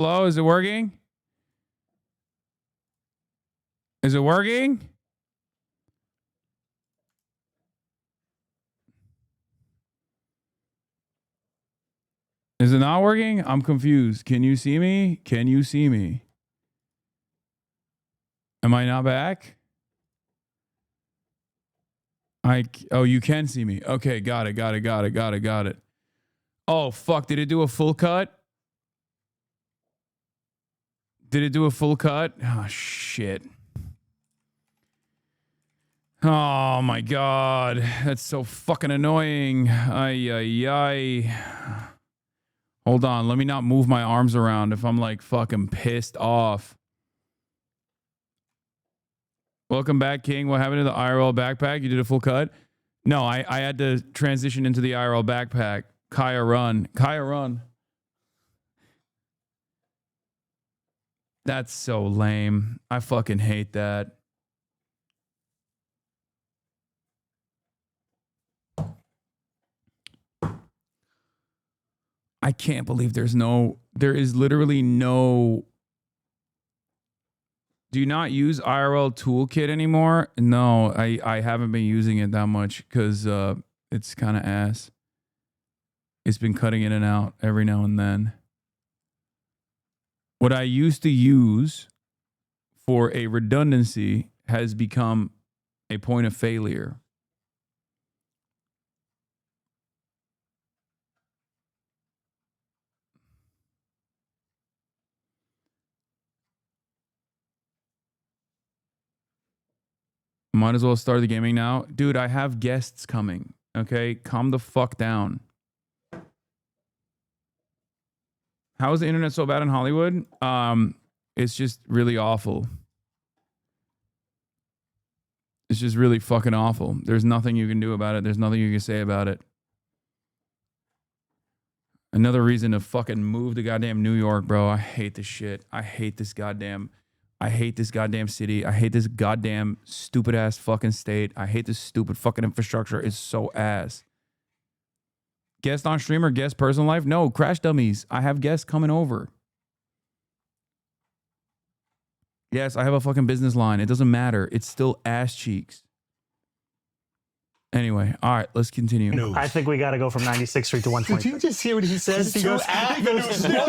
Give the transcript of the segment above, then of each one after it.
Hello, is it working? Is it working? Is it not working? I'm confused. Can you see me? Can you see me? Am I not back? Oh, you can see me. Okay, got it. Oh, fuck. Did it do a full cut? Did it do a full cut? Oh, shit. Oh, my God. That's so fucking annoying. Ay. Hold on. Let me not move my arms around if I'm like fucking pissed off. Welcome back, King. What happened to the IRL backpack? You did a full cut? No, I had to transition into the IRL backpack. Kaya run. That's so lame. I fucking hate that. I can't believe there is literally no. Do you not use IRL toolkit anymore? No, I haven't been using it that much because it's kind of ass. It's been cutting in and out every now and then. What I used to use for a redundancy has become a point of failure. Might as well start the gaming now. Dude, I have guests coming. Okay? Calm the fuck down. How is the internet so bad in Hollywood? It's just really awful. It's just really fucking awful. There's nothing you can do about it. There's nothing you can say about it. Another reason to fucking move to goddamn New York, bro. I hate this shit. I hate this goddamn city. I hate this goddamn stupid ass fucking state. I hate this stupid fucking infrastructure. It's so ass. Guest on stream or guest personal life? No, Crash Dummies. I have guests coming over. Yes, I have a fucking business line. It doesn't matter. It's still ass cheeks. Anyway, all right, let's continue. News. I think we got to go from 96th Street to 120th. Did you just hear what he says? He goes, avenues. No,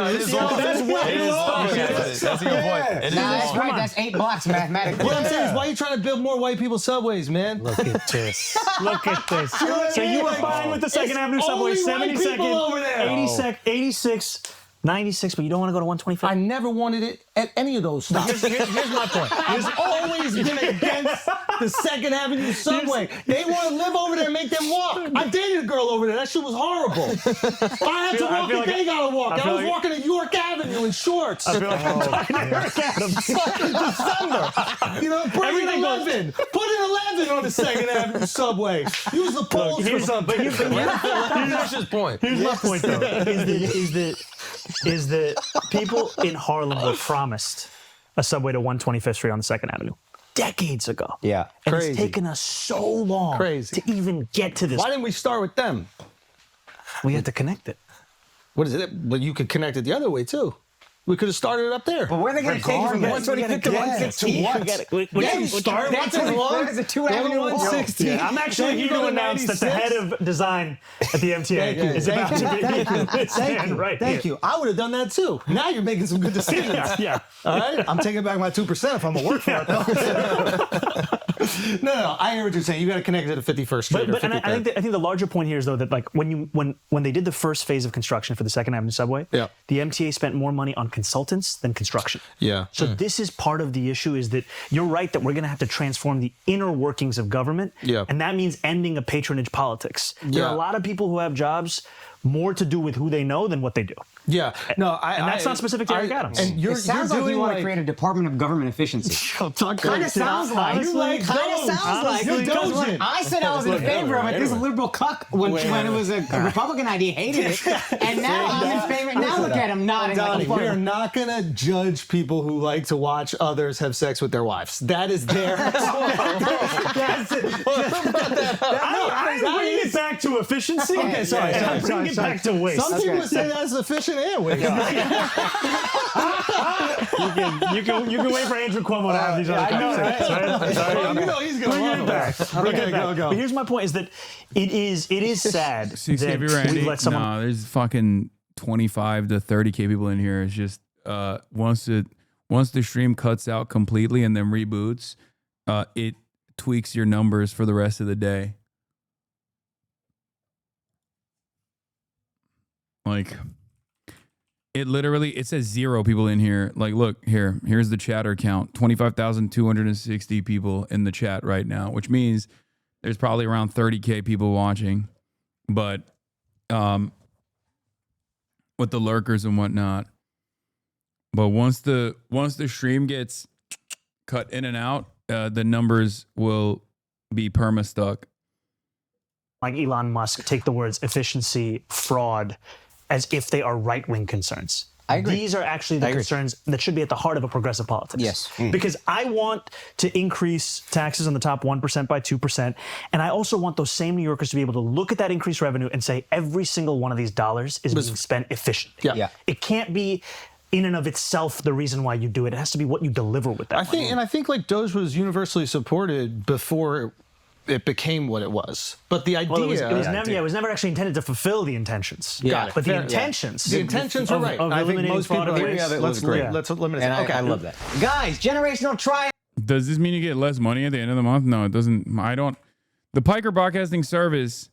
it is long. That's way long. That's a good point. That's right. That's 8 blocks mathematically. What I'm saying is, why are you trying to build more white people subways, man? Look at this. Look at this. So you were fine with the Second Avenue subway, 72nd, 86, 96, but you don't want to go to 125th? I never wanted it at any of those stops. Here's my point. I've always been against the Second Avenue subway. They want to live over there and make them walk. I dated a girl over there. That shit was horrible. I had to walk and they gotta walk. I was walking at York Avenue in shorts. I feel like I'm talking to Eric Adams. Fucking December. You know, bring in 11. Put in 11 on the Second Avenue subway. Use the poles. Here's his point. Here's my point, though. Is that people in Harlem were promised a subway to 125th Street on the 2nd Avenue decades ago. Yeah. And it's taken us so long to even get to this. Why didn't we start with them? We had to connect it. What is it? But you could connect it the other way, too. We could have started it up there. But where are they going to take it from 125th to 116? That's as long as a 2-avenue 116. Yeah, I'm actually here to announce that the head of design at the MTA is about to be Thank you. I would have done that too. Now you're making some good decisions. Yeah. All right? I'm taking back my 2% if I'm going to work for it, though. No, I hear what you're saying. You got to connect it to 51st Street. But I think the larger point here is though that like when they did the first phase of construction for the 2nd Avenue subway, the MTA spent more money on consultants than construction. Yeah. So this is part of the issue is that you're right that we're going to have to transform the inner workings of government. Yeah. And that means ending a patronage politics. There are a lot of people who have jobs more to do with who they know than what they do. Yeah. No, and that's not specific to Eric Adams. And it sounds like you want to create a Department of Government Efficiency. Kind of sounds like. Because when I said I was in favor of it, this liberal cuck, when it was a Republican idea, hated it. And now I'm in favor. Now look at him nodding. Donnie, we are not going to judge people who like to watch others have sex with their wives. That is their... That's it. I'm bringing it back to efficiency. Okay, sorry. I'm bringing it back to waste. Some people would say that's efficient. efficient airways. You can wait for Andrew Cuomo to have these other conversations. Right? Sorry. You know he's gonna love that. Okay, go. But here's my point: is that it is sad that we let someone. No, there's fucking 25 to 30K people in here. It's just once the stream cuts out completely and then reboots, it tweaks your numbers for the rest of the day. Like, it says 0 people in here. Like, look, here's the chatter count. 25,260 people in the chat right now, which means there's probably around 30K people watching. But with the lurkers and whatnot. But once the stream gets cut in and out, the numbers will be perma-stuck. Like Elon Musk, take the words efficiency, fraud, as if they are right-wing concerns. I agree. These are actually the concerns that should be at the heart of a progressive politics. Yes. Because I want to increase taxes on the top 1% by 2%. And I also want those same New Yorkers to be able to look at that increased revenue and say every single one of these dollars is being spent efficiently. Yeah. It can't be in and of itself the reason why you do it. It has to be what you deliver with that money. I think like Doge was universally supported before it became what it was. But the idea... Well, it was never actually intended to fulfill the intentions. Got it. But the intentions... The intentions are right. I think most people agree. Let's eliminate it. Okay, I love that. Guys, generational triumph. Does this mean you get less money at the end of the month? No, it doesn't. I don't. The Piker Broadcasting Service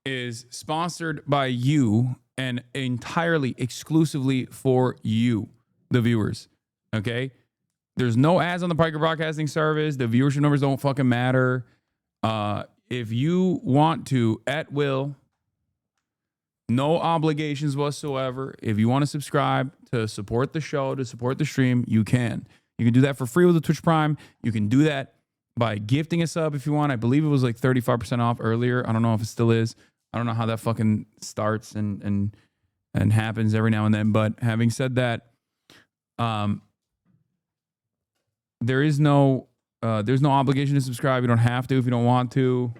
is sponsored by you and entirely, exclusively for you, the viewers. Okay? There's no ads on the Piker Broadcasting Service. The viewership numbers don't fucking matter. If you want to, at will, no obligations whatsoever. If you want to subscribe to support the show, to support the stream, you can. You can do that for free with the Twitch Prime. You can do that by gifting a sub if you want. I believe it was like 35% off earlier. I don't know if it still is. I don't know how that fucking starts and happens every now and then. But having said that, there's no obligation to subscribe. You don't have to if you don't want to.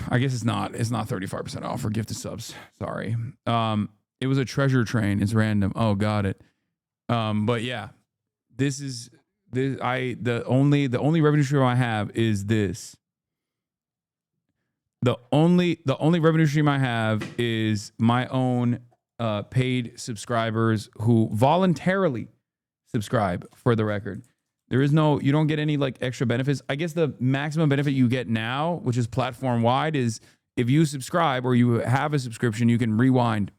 I guess it's not 35% off for gifted subs. Sorry. It was a treasure train. It's random. Oh, got it. But yeah, the only revenue stream I have is this. The only revenue stream I have is my own paid subscribers who voluntarily subscribe, for the record. You don't get any like extra benefits. I guess the maximum benefit you get now, which is platform wide, is if you subscribe or you have a subscription, you can rewind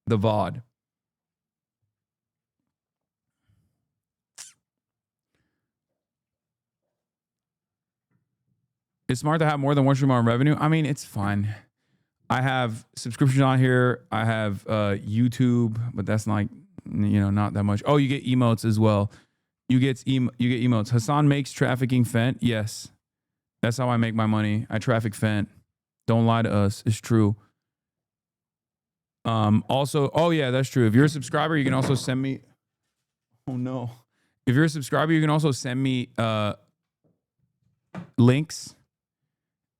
the VOD. It's smart to have more than one stream on revenue. I mean, it's fine. I have subscriptions on here. I have YouTube, but that's like, not that much. Oh, you get emotes as well. You get emotes. Hasan makes trafficking Fent. Yes. That's how I make my money. I traffic Fent. Don't lie to us. It's true. Also, oh yeah, that's true. If you're a subscriber, you can also send me. Oh no. If you're a subscriber, you can also send me links.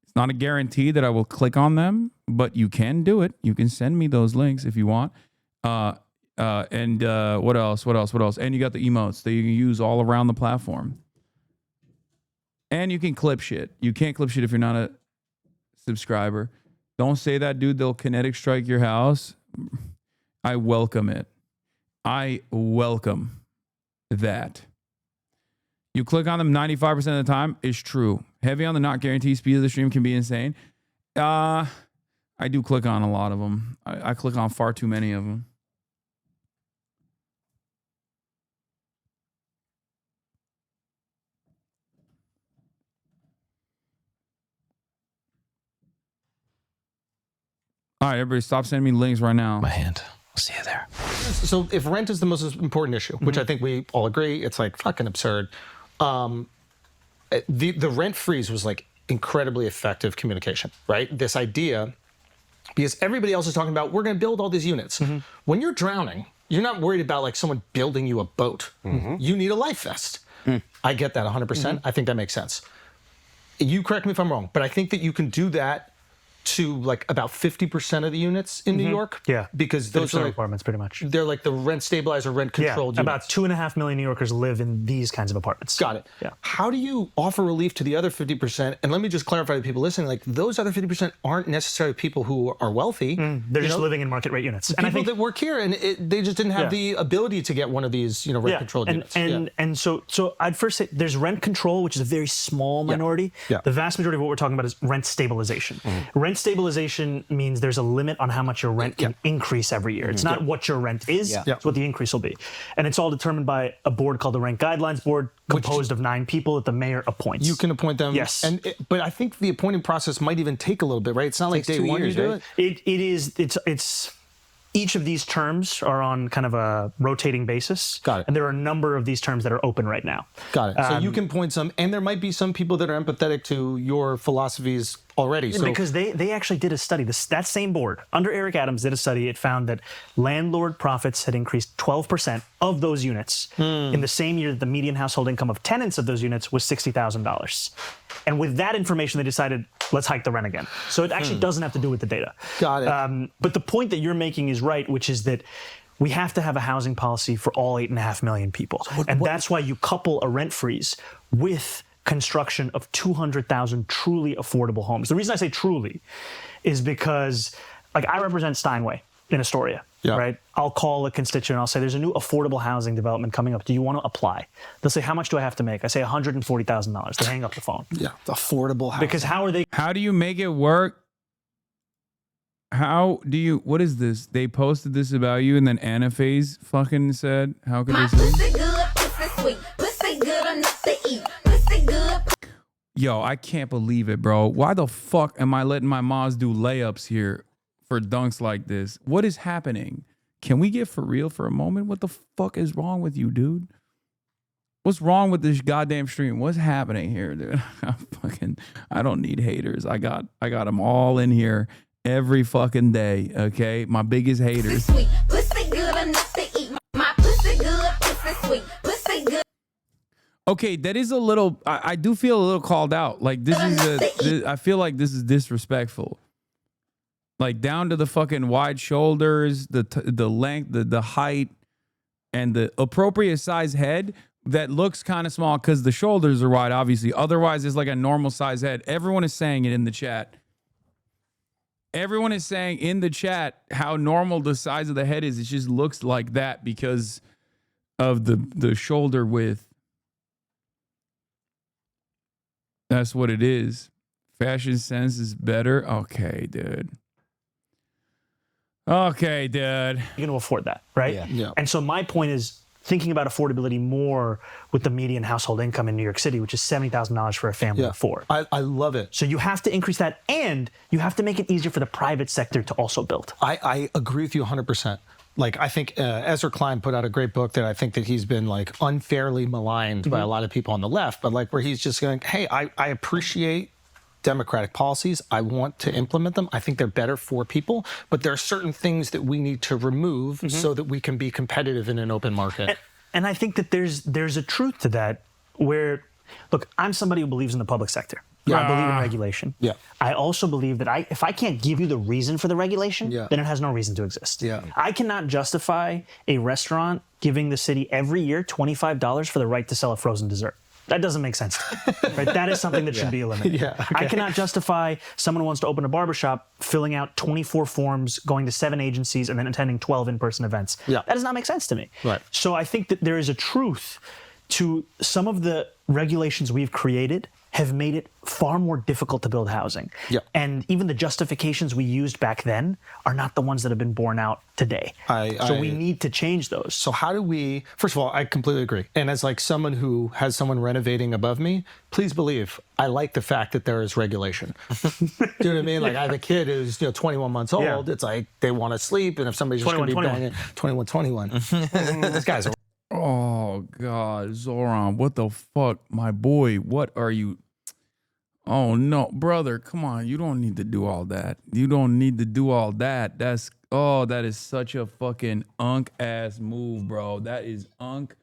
It's not a guarantee that I will click on them, but you can do it. You can send me those links if you want. And what else? And you got the emotes that you can use all around the platform. And you can clip shit. You can't clip shit if you're not a subscriber. Don't say that, dude. They'll kinetic strike your house. I welcome it. I welcome that. You click on them 95% of the time. It's true. Heavy on the not guaranteed speed of the stream can be insane. I do click on a lot of them. I click on far too many of them. All right, everybody, stop sending me links right now. My hand. We'll see you there. So if rent is the most important issue, which I think we all agree, it's like fucking absurd. The rent freeze was like incredibly effective communication, right? This idea, because everybody else is talking about, we're going to build all these units. When you're drowning, you're not worried about like someone building you a boat. You need a life vest. I get that 100%. I think that makes sense. You correct me if I'm wrong, but I think that you can do that to like about 50% of the units in New York. Yeah. Because those are like, apartments pretty much. they're like the rent stabilized or rent controlled About units. 2.5 million New Yorkers live in these kinds of apartments. Got it. Yeah. How do you offer relief to the other 50%? And let me just clarify to people listening, like those other 50% aren't necessarily people who are wealthy. They're just living in market rate units. And People I think that work here, and they just didn't have the ability to get one of these, rent controlled units. And so I'd first say there's rent control, which is a very small minority. Yeah. The vast majority of what we're talking about is rent stabilization. Rent stabilization means there's a limit on how much your rent can increase every year. It's not what your rent is, it's what the increase will be. And it's all determined by a board called the Rent Guidelines Board, composed of 9 people that the mayor appoints. You can appoint them. Yes. But I think the appointing process might even take a little bit, right? It's not like day 2 one years, you do right? it. It's each of these terms are on kind of a rotating basis. Got it. And there are a number of these terms that are open right now. Got it. So you can point some, and there might be some people that are empathetic to your philosophies already. So Because they actually did a study. That same board, under Eric Adams, did a study. It found that landlord profits had increased 12% of those units in the same year that the median household income of tenants of those units was $60,000. And with that information, they decided, let's hike the rent again. So it actually doesn't have to do with the data. Got it. But the point that you're making is right, which is that we have to have a housing policy for all 8.5 million people. That's why you couple a rent freeze with construction of 200,000 truly affordable homes. The reason I say truly is because, like, I represent Steinway in Astoria, right? I'll call a constituent, I'll say, there's a new affordable housing development coming up. Do you want to apply? They'll say, how much do I have to make? I say $140,000. They hang up the phone. Yeah, affordable housing. Because how do you make it work? What is this? They posted this about you and then Anaphase fucking said, how could they say? Pussy good, pussy sweet, pussy good enough to eat, pussy good. Yo, I can't believe it, bro. Why the fuck am I letting my moms do layups here for dunks like this? What is happening? Can we get for real for a moment? What the fuck is wrong with you, dude? What's wrong with this goddamn stream? What's happening here, dude? I don't need haters. I got them all in here every fucking day, okay? My biggest haters. Sweet, pussy good enough to eat. My pussy good, pussy sweet, pussy good. Okay, that is a little. I do feel a little called out. Like I feel like this is disrespectful. Like down to the fucking wide shoulders, the length, the height, and the appropriate size head that looks kind of small because the shoulders are wide. Obviously, otherwise it's like a normal size head. Everyone is saying it in the chat. Everyone is saying in the chat how normal the size of the head is. It just looks like that because of the shoulder width. That's what it is. Fashion sense is better. Okay, dude. Okay, dude. you're going to afford that, right? Yeah. And so my point is thinking about affordability more with the median household income in New York City, which is $70,000 for a family of 4. I love it. So you have to increase that, and you have to make it easier for the private sector to also build. I agree with you 100%. Like, I think Ezra Klein put out a great book that I think that he's been like unfairly maligned by a lot of people on the left, but like where he's just going, hey, I appreciate democratic policies. I want to implement them. I think they're better for people, but there are certain things that we need to remove so that we can be competitive in an open market. And I think that there's a truth to that where, look, I'm somebody who believes in the public sector. I believe in regulation. Yeah. I also believe that if I can't give you the reason for the regulation, then it has no reason to exist. Yeah. I cannot justify a restaurant giving the city every year $25 for the right to sell a frozen dessert. That doesn't make sense. Right? That is something that should be eliminated. I cannot justify someone who wants to open a barbershop filling out 24 forms, going to 7 agencies, and then attending 12 in-person events. That does not make sense to me. Right. So I think that there is a truth to some of the regulations we've created have made it far more difficult to build housing. And even the justifications we used back then are not the ones that have been borne out today. So we need to change those. So how do we, first of all, I completely agree. And as like someone who has someone renovating above me, please believe I like the fact that there is regulation. Do you know what I mean? Like I have a kid who's 21 months old. It's like they want to sleep, and if somebody's just going to be banging 21. This guy's a Oh God, Zohran, what the fuck, my boy? What are you? Oh no, brother, come on. You don't need to do all that. You don't need to do all that. That is such a fucking unk ass move, bro. That is unk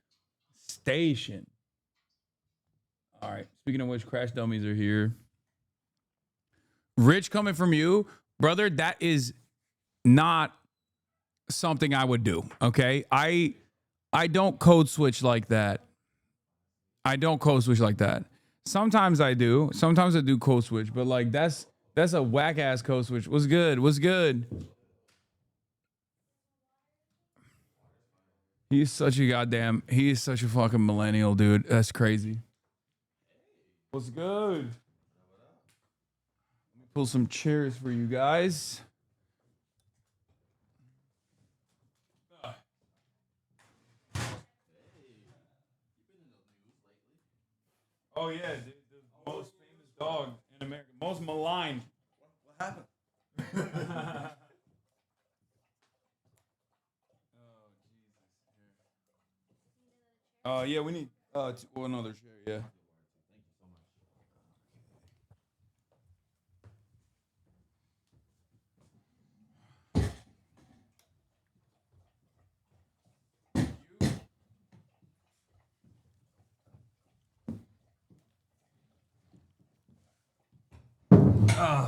station. All right. Speaking of which, Crash Dummies are here. Rich coming from you, brother, that is not something I would do. Okay. I don't code switch like that. Sometimes I do. Sometimes I do code switch, but like that's a whack ass code switch. What's good? He is such a fucking millennial, dude. That's crazy. What's good? Let me pull some chairs for you guys. Oh yeah, the most famous dog in America, most maligned. What happened? Oh Jesus! Yeah, we need another chair. Yeah.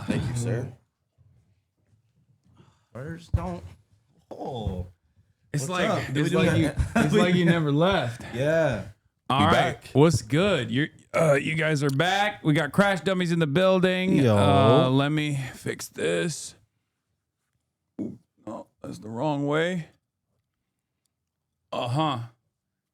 Thank you, sir. Brothers don't. Oh. It's up? it's like you never left. Yeah. All right. What's good? You guys are back. We got Crash Dummies in the building. Yo. Let me fix this. Ooh, no, that's the wrong way.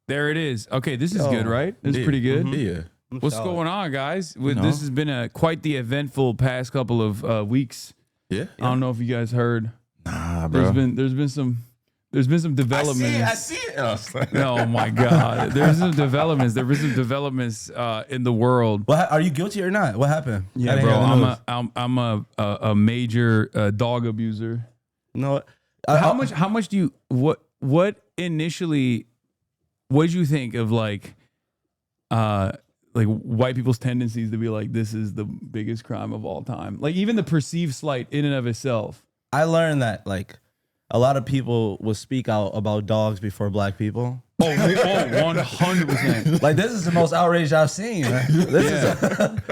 There it is. Okay, this is good, right? This is pretty good. Yeah. What's going on, guys? This has been quite the eventful past couple of weeks. Yeah. I don't know if you guys heard. Nah, bro. There's been some developments. I see it. Oh my God! There's some developments. There was some developments in the world. What are you guilty or not? What happened? Yeah, bro. I'm a major dog abuser. No. How much do you what initially? What did you think of like white people's tendencies to be like, this is the biggest crime of all time? Like even the perceived slight in and of itself. I learned that like a lot of people will speak out about dogs before black people. Oh, 100%. Like this is the most outrage I've seen. Man.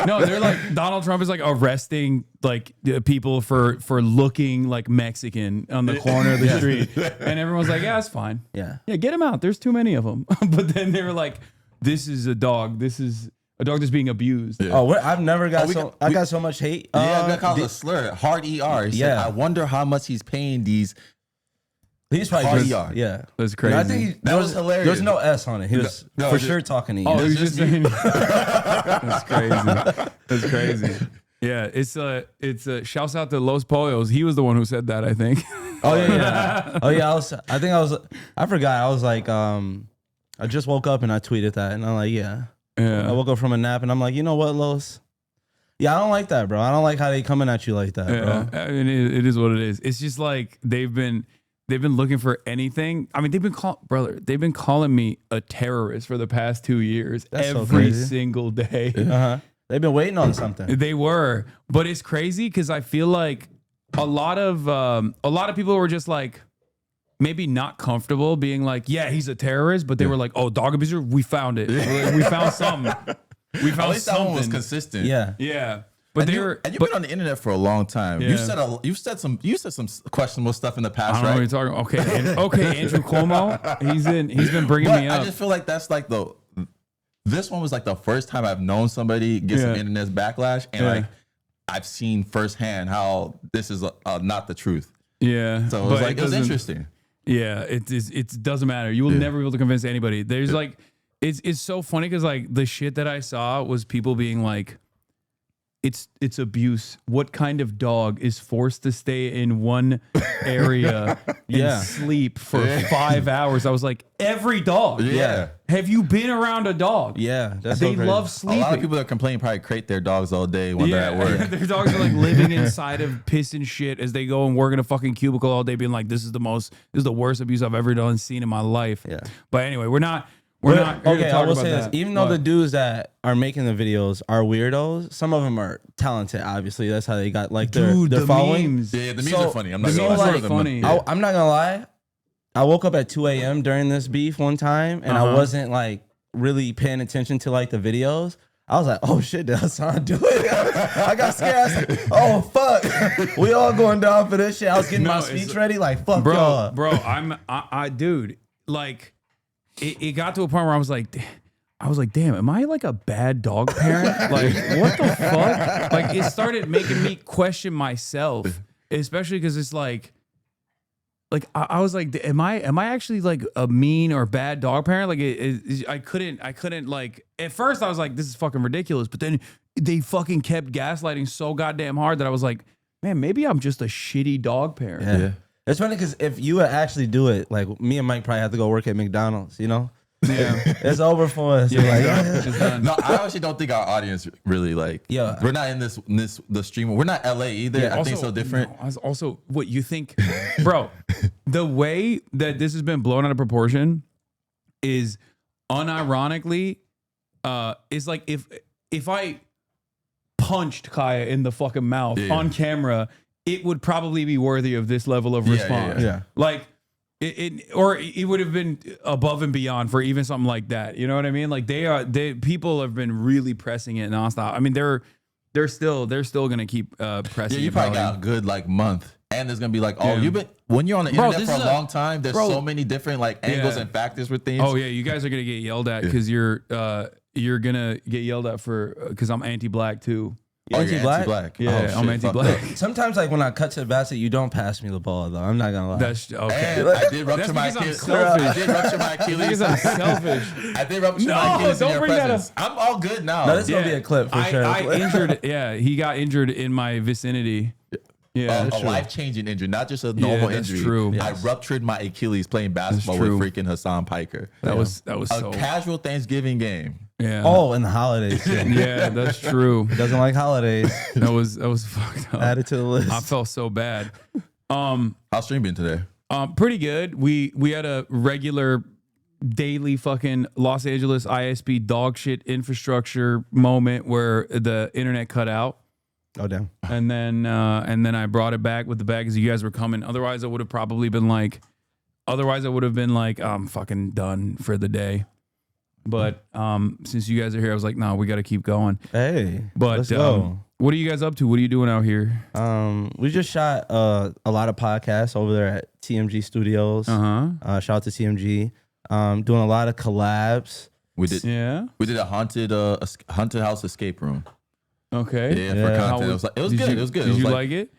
No, they're like Donald Trump is like arresting like people for looking like Mexican on the corner of the street, and everyone's like, yeah, that's fine. Yeah, get him out. There's too many of them. But then they were like, this is a dog. This is a dog that's being abused. Yeah. Oh, I've never got I got so much hate. Yeah, I got called a slur. Hard ER. He said, I wonder how much he's paying these. He's probably hard just, ER. Yeah, that's crazy. I think that was hilarious. There's no S on it. He was for sure talking to you. Oh, he was just saying. That's crazy. That's crazy. Yeah, it's shouts out to Los Pollos. He was the one who said that, I think. Oh yeah. Oh yeah. I forgot. I was like, I just woke up and I tweeted that, and I'm like, yeah. I woke up from a nap and I'm like, you know what, Los? Yeah, I don't like that, bro. I don't like how they coming at you like that, bro. I mean, it is what it is. It's just like they've been looking for anything. I mean, they've been calling me a terrorist for the past 2 years. That's every single day. They've been waiting on something. They were, but it's crazy because I feel like a lot of people were just like maybe not comfortable being like, yeah, he's a terrorist, but they were like, oh, dog abuser, we found it. We found something. We found At least that one was consistent. Yeah. Yeah. But you've been on the internet for a long time. Yeah. You said some questionable stuff in the past, I don't know right? what you're talking about. Okay, Andrew Cuomo, he's been bringing me up. I just feel like that's like this one was like the first time I've known somebody get some internet backlash, and like I've seen firsthand how this is not the truth. Yeah. So it was interesting. Yeah, it doesn't matter. You will never be able to convince anybody. There's like, it's so funny because like the shit that I saw was people being like, it's abuse. What kind of dog is forced to stay in one area and sleep for 5 hours? I was like, every dog. Yeah. Have you been around a dog? Yeah. That's They so crazy. love sleeping. A lot of people that complain probably crate their dogs all day when they're at work. Their dogs are like living inside of piss and shit as they go and work in a fucking cubicle all day, being like, this is the worst abuse I've ever seen in my life. Yeah. But anyway, we're not here to Okay, talk I will about say that. this. Even though the dudes that are making the videos are weirdos, some of them are talented, obviously. That's how they got like their the following. memes. Yeah, the memes are funny. I'm not The gonna memes lie. are Some of them funny. I'm not gonna lie. I woke up at 2 a.m. during this beef one time, and I wasn't like really paying attention to like the videos. I was like, oh shit, did Hasan do it? I got scared. I was like, oh fuck, we all going down for this shit. I was getting my speech ready, like fuck y'all. Bro, I dude, like, it got to a point where I was like, damn, am I like a bad dog parent? Like, what the fuck? Like, it started making me question myself, especially because it's like I was like, am I actually like a mean or bad dog parent? Like, I couldn't like, at first I was like, this is fucking ridiculous, but then they fucking kept gaslighting so goddamn hard that I was like, man, maybe I'm just a shitty dog parent. Yeah. It's funny because if you would actually do it, like me and Mike probably have to go work at McDonald's, you know? Yeah. It's over for us. Yeah, Like, it's done. No, I actually don't think our audience really like. Yeah. We're not in the stream. We're not LA either. Yeah, I think so different. No, also, what you think, bro? The way that this has been blown out of proportion is unironically, it's like if I punched Kaya in the fucking mouth on camera, it would probably be worthy of this level of response. yeah. Like. Or it would have been above and beyond for even something like that. You know what I mean? Like people have been really pressing it nonstop. I mean, they're still gonna keep pressing. Yeah, you it probably got a good like month, and there's gonna be like, oh, you've been when you're on the internet for a long time. There's so many different like angles and factors with things. Oh yeah, you guys are gonna get yelled at because you're gonna get yelled at for because I'm anti-black too. Oh, you're Anti-black? anti-black. Yeah, Oh, I'm shit, fuck anti-black. that. sometimes like when I cut to the basket, you don't pass me the ball though. I'm not gonna lie. That's okay. And I did rupture That's my because I'm Achilles. selfish. I did rupture my Achilles. Because I'm selfish. I did rupture No, my Achilles in don't your bring that presence. I'm all good now. No, this is gonna be a clip for sure. I injured. Yeah, he got injured in my vicinity. Yeah, a life-changing injury, not just a normal that's injury. true. I ruptured my Achilles playing basketball with freaking Hassan Piker. that was A so. casual Thanksgiving game. Yeah. Oh, in the holidays. too. Yeah, that's true. Doesn't like holidays. That was fucked up. Add it to the list. I felt so bad. How's stream been today? Pretty good. We had a regular daily fucking Los Angeles ISP dog shit infrastructure moment where the internet cut out. Oh damn. And then I brought it back with the bag as you guys were coming. Otherwise I would have been like, I'm fucking done for the day. But since you guys are here, I was like, no, we got to keep going. Hey, But let's go. what are you guys up to? What are you doing out here? We just shot a lot of podcasts over there at TMG Studios. Shout out to TMG. Doing a lot of collabs. We did a haunted house escape room. Okay. Yeah, for content. It was good. It was good. Did you like it?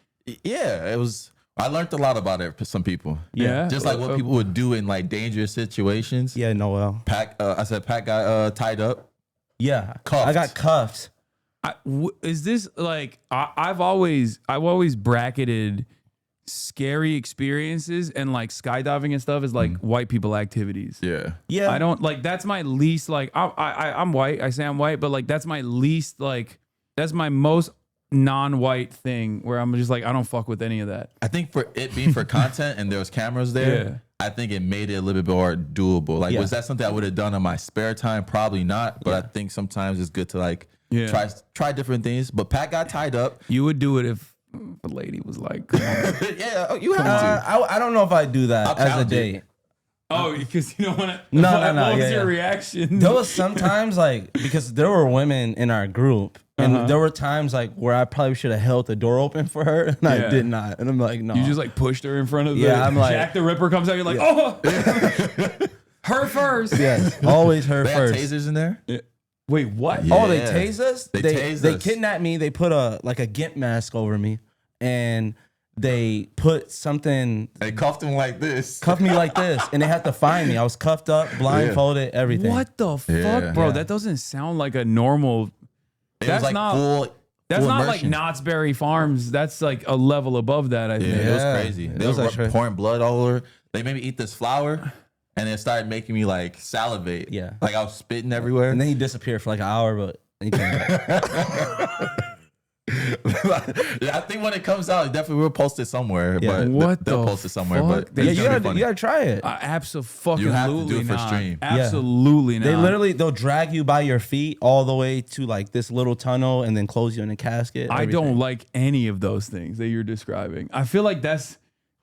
Yeah, it was. I learned a lot about it for some people. Yeah. Just like what people would do in like dangerous situations. Yeah, Noel. Pat got tied up. Yeah, Cuffed. I got cuffed. Is this like I've always bracketed scary experiences and like skydiving and stuff as like white people activities. Yeah. Yeah, I don't like that's my least like I'm white. I say I'm white, but like that's my least like that's my most non-white thing where I'm just like I don't fuck with any of that. I think for it being for content and there was cameras there, Yeah. I think it made it a little bit more doable. Like, was that something I would have done in my spare time? Probably not. But I think sometimes it's good to like try different things. But Pat got tied up. You would do it if a lady was like, come on. Yeah, you have to. I don't know if I do that I'll as a challenge date. it. Oh, because you don't want to. No. What was Yeah, your reaction? There was sometimes like because there were women in our group, and there were times like where I probably should have held the door open for her, and I did not. And I'm like, no. You just like pushed her in front of the. Yeah, I'm like- Jack the Ripper comes out. You're like, oh, her first. Yes, always her They had first. tasers in there. Wait, what? Yeah. Oh, they tased us. They They tased us. kidnapped me. They put a GIMP mask over me, and they put something. They cuffed him like this. Cuffed me like this, and they had to find me. I was cuffed up, blindfolded, everything. What the fuck, Yeah. bro? Yeah. That doesn't sound like a normal. It That's was like not. full. That's full not immersion. like Knott's Berry Farms. That's like a level above that. I think. Yeah, it was Yeah. crazy. It They was were actually- pouring blood all over. They made me eat this flour, and it started making me like salivate. Yeah. like I was spitting everywhere. And then he disappeared for like an hour, but he came back. Yeah, I think when it comes out, it definitely will post it somewhere. Yeah. But What they'll the post it somewhere. fuck? But They- Yeah, it's you gonna be gotta, funny. you gotta try it. Absolutely. You have to do it for not. stream. Absolutely not. They literally they'll drag you by your feet all the way to like this little tunnel and then close you in a casket. I everything. don't like any of those things that you're describing. I feel like that's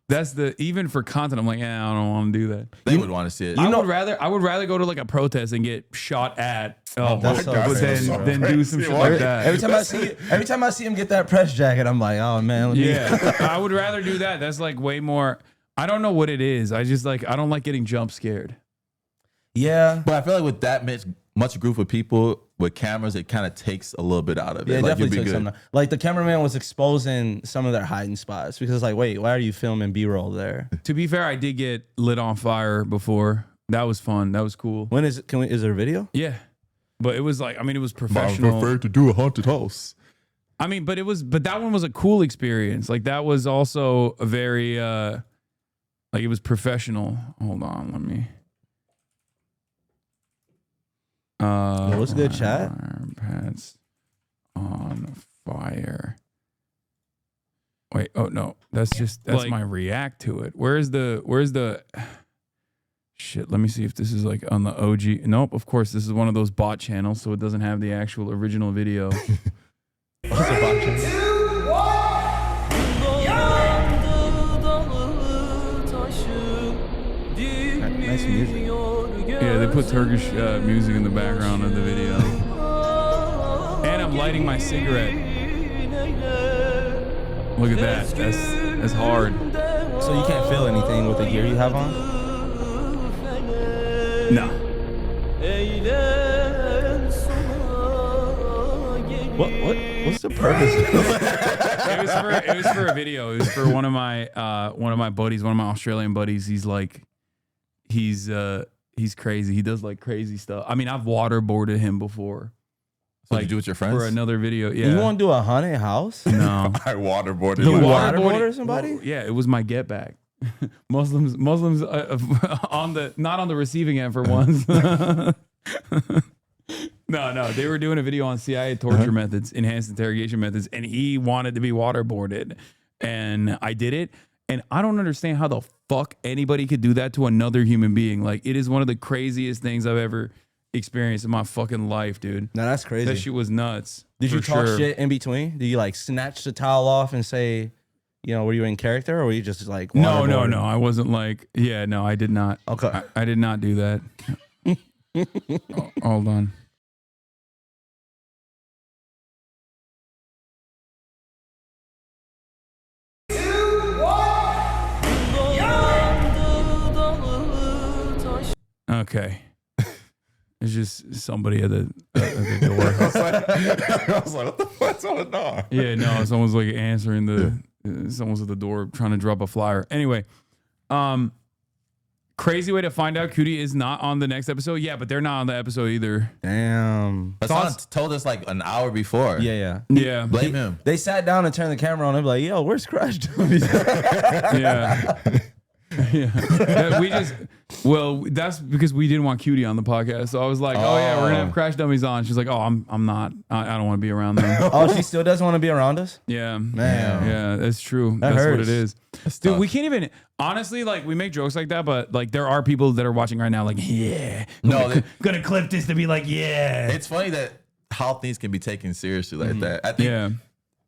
That's even for content. I'm like, I don't want to do that. They would want to see it. I would rather go to like a protest and get shot at. Oh, That's so but crazy, then do some shit like that. Every time I see him get that press jacket, I'm like, oh man. I would rather do that. That's like way more. I don't know what it is. I just like I don't like getting jump scared. Yeah, but I feel like with that much group of people with cameras, it kind of takes a little bit out of it. Yeah, it like, definitely took something. Like the cameraman was exposing some of their hiding spots because, like, wait, why are you filming B-roll there? To be fair, I did get lit on fire before. That was fun. That was cool. When is it? Is there a video? Yeah, but it was like it was professional. I prefer to do a haunted house. I mean, but that one was a cool experience. Like that was also a very like it was professional. Hold on, let me. What's good, chat? Pants on fire. Wait, oh no, that's like, my react to it. Where's the shit? Let me see if this is like on the OG. Nope, of course this is one of those bot channels, so it doesn't have the actual original video. What's a bot channel? Nice music. Yeah, they put Turkish music in the background of the video. And I'm lighting my cigarette. Look at that. That's hard. So you can't feel anything with the gear you have on? No. What's the purpose? It was for a video. It was for one of my buddies, one of my Australian buddies. He's crazy. He does like crazy stuff. I mean, I've waterboarded him before. So like, you do with your friends? For another video. Yeah. You want to do a haunted house? No. I waterboarded. You waterboarded somebody? Well, yeah, it was my get back. Muslims not on the receiving end for once. No, they were doing a video on CIA torture methods, enhanced interrogation methods, and he wanted to be waterboarded, and I did it. And I don't understand how the fuck anybody could do that to another human being. Like, it is one of the craziest things I've ever experienced in my fucking life, dude. No, that's crazy. That shit was nuts. Did you talk shit in between? Did you like snatch the towel off and say, were you in character, or were you just like No. I wasn't like, no, I did not. Okay. I did not do that. Hold on. Okay. It's just somebody at the door. I was like, what the fuck's going on? Yeah, no, someone's like answering someone's at the door trying to drop a flyer. Anyway, crazy way to find out Cutie is not on the next episode. Yeah, but they're not on the episode either. Damn. Hasan told us like an hour before. Yeah. Blame him. They sat down and turned the camera on. They're like, yo, where's CRASHDUMMIES? Yeah. That's because we didn't want Cutie on the podcast. So I was like, oh yeah, we're gonna have CRASHDUMMIES on. She's like, oh, I'm not. I don't want to be around them. Oh, she still doesn't want to be around us? Yeah. Man. Yeah, that's true. That That's hurts. what it is. Dude, we can't even honestly, like, we make jokes like that, but like there are people that are watching right now like, gonna clip this to be like, yeah. It's funny that how things can be taken seriously like that. I think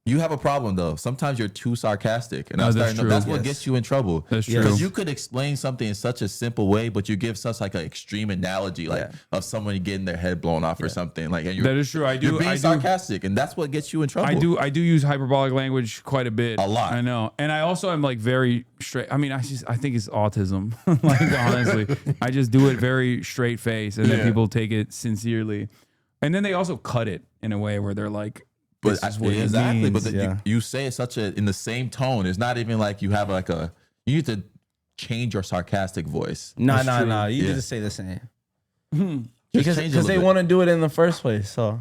you have a problem though. Sometimes you're too sarcastic, and that's what gets you in trouble. That's true. Because you could explain something in such a simple way, but you give such like an extreme analogy, like of someone getting their head blown off or something. Like, and that is true. You're being sarcastic, and that's what gets you in trouble. I do use hyperbolic language quite a bit. A lot. I know, and I also am like very straight. I mean, I think it's autism. Like, honestly, I just do it very straight face, and then people take it sincerely, and then they also cut it in a way where they're like. But exactly, but you say it in the same tone. It's not even like you have like you need to change your sarcastic voice. No. You just say the same. Because they bit. want to do it in the first place. So,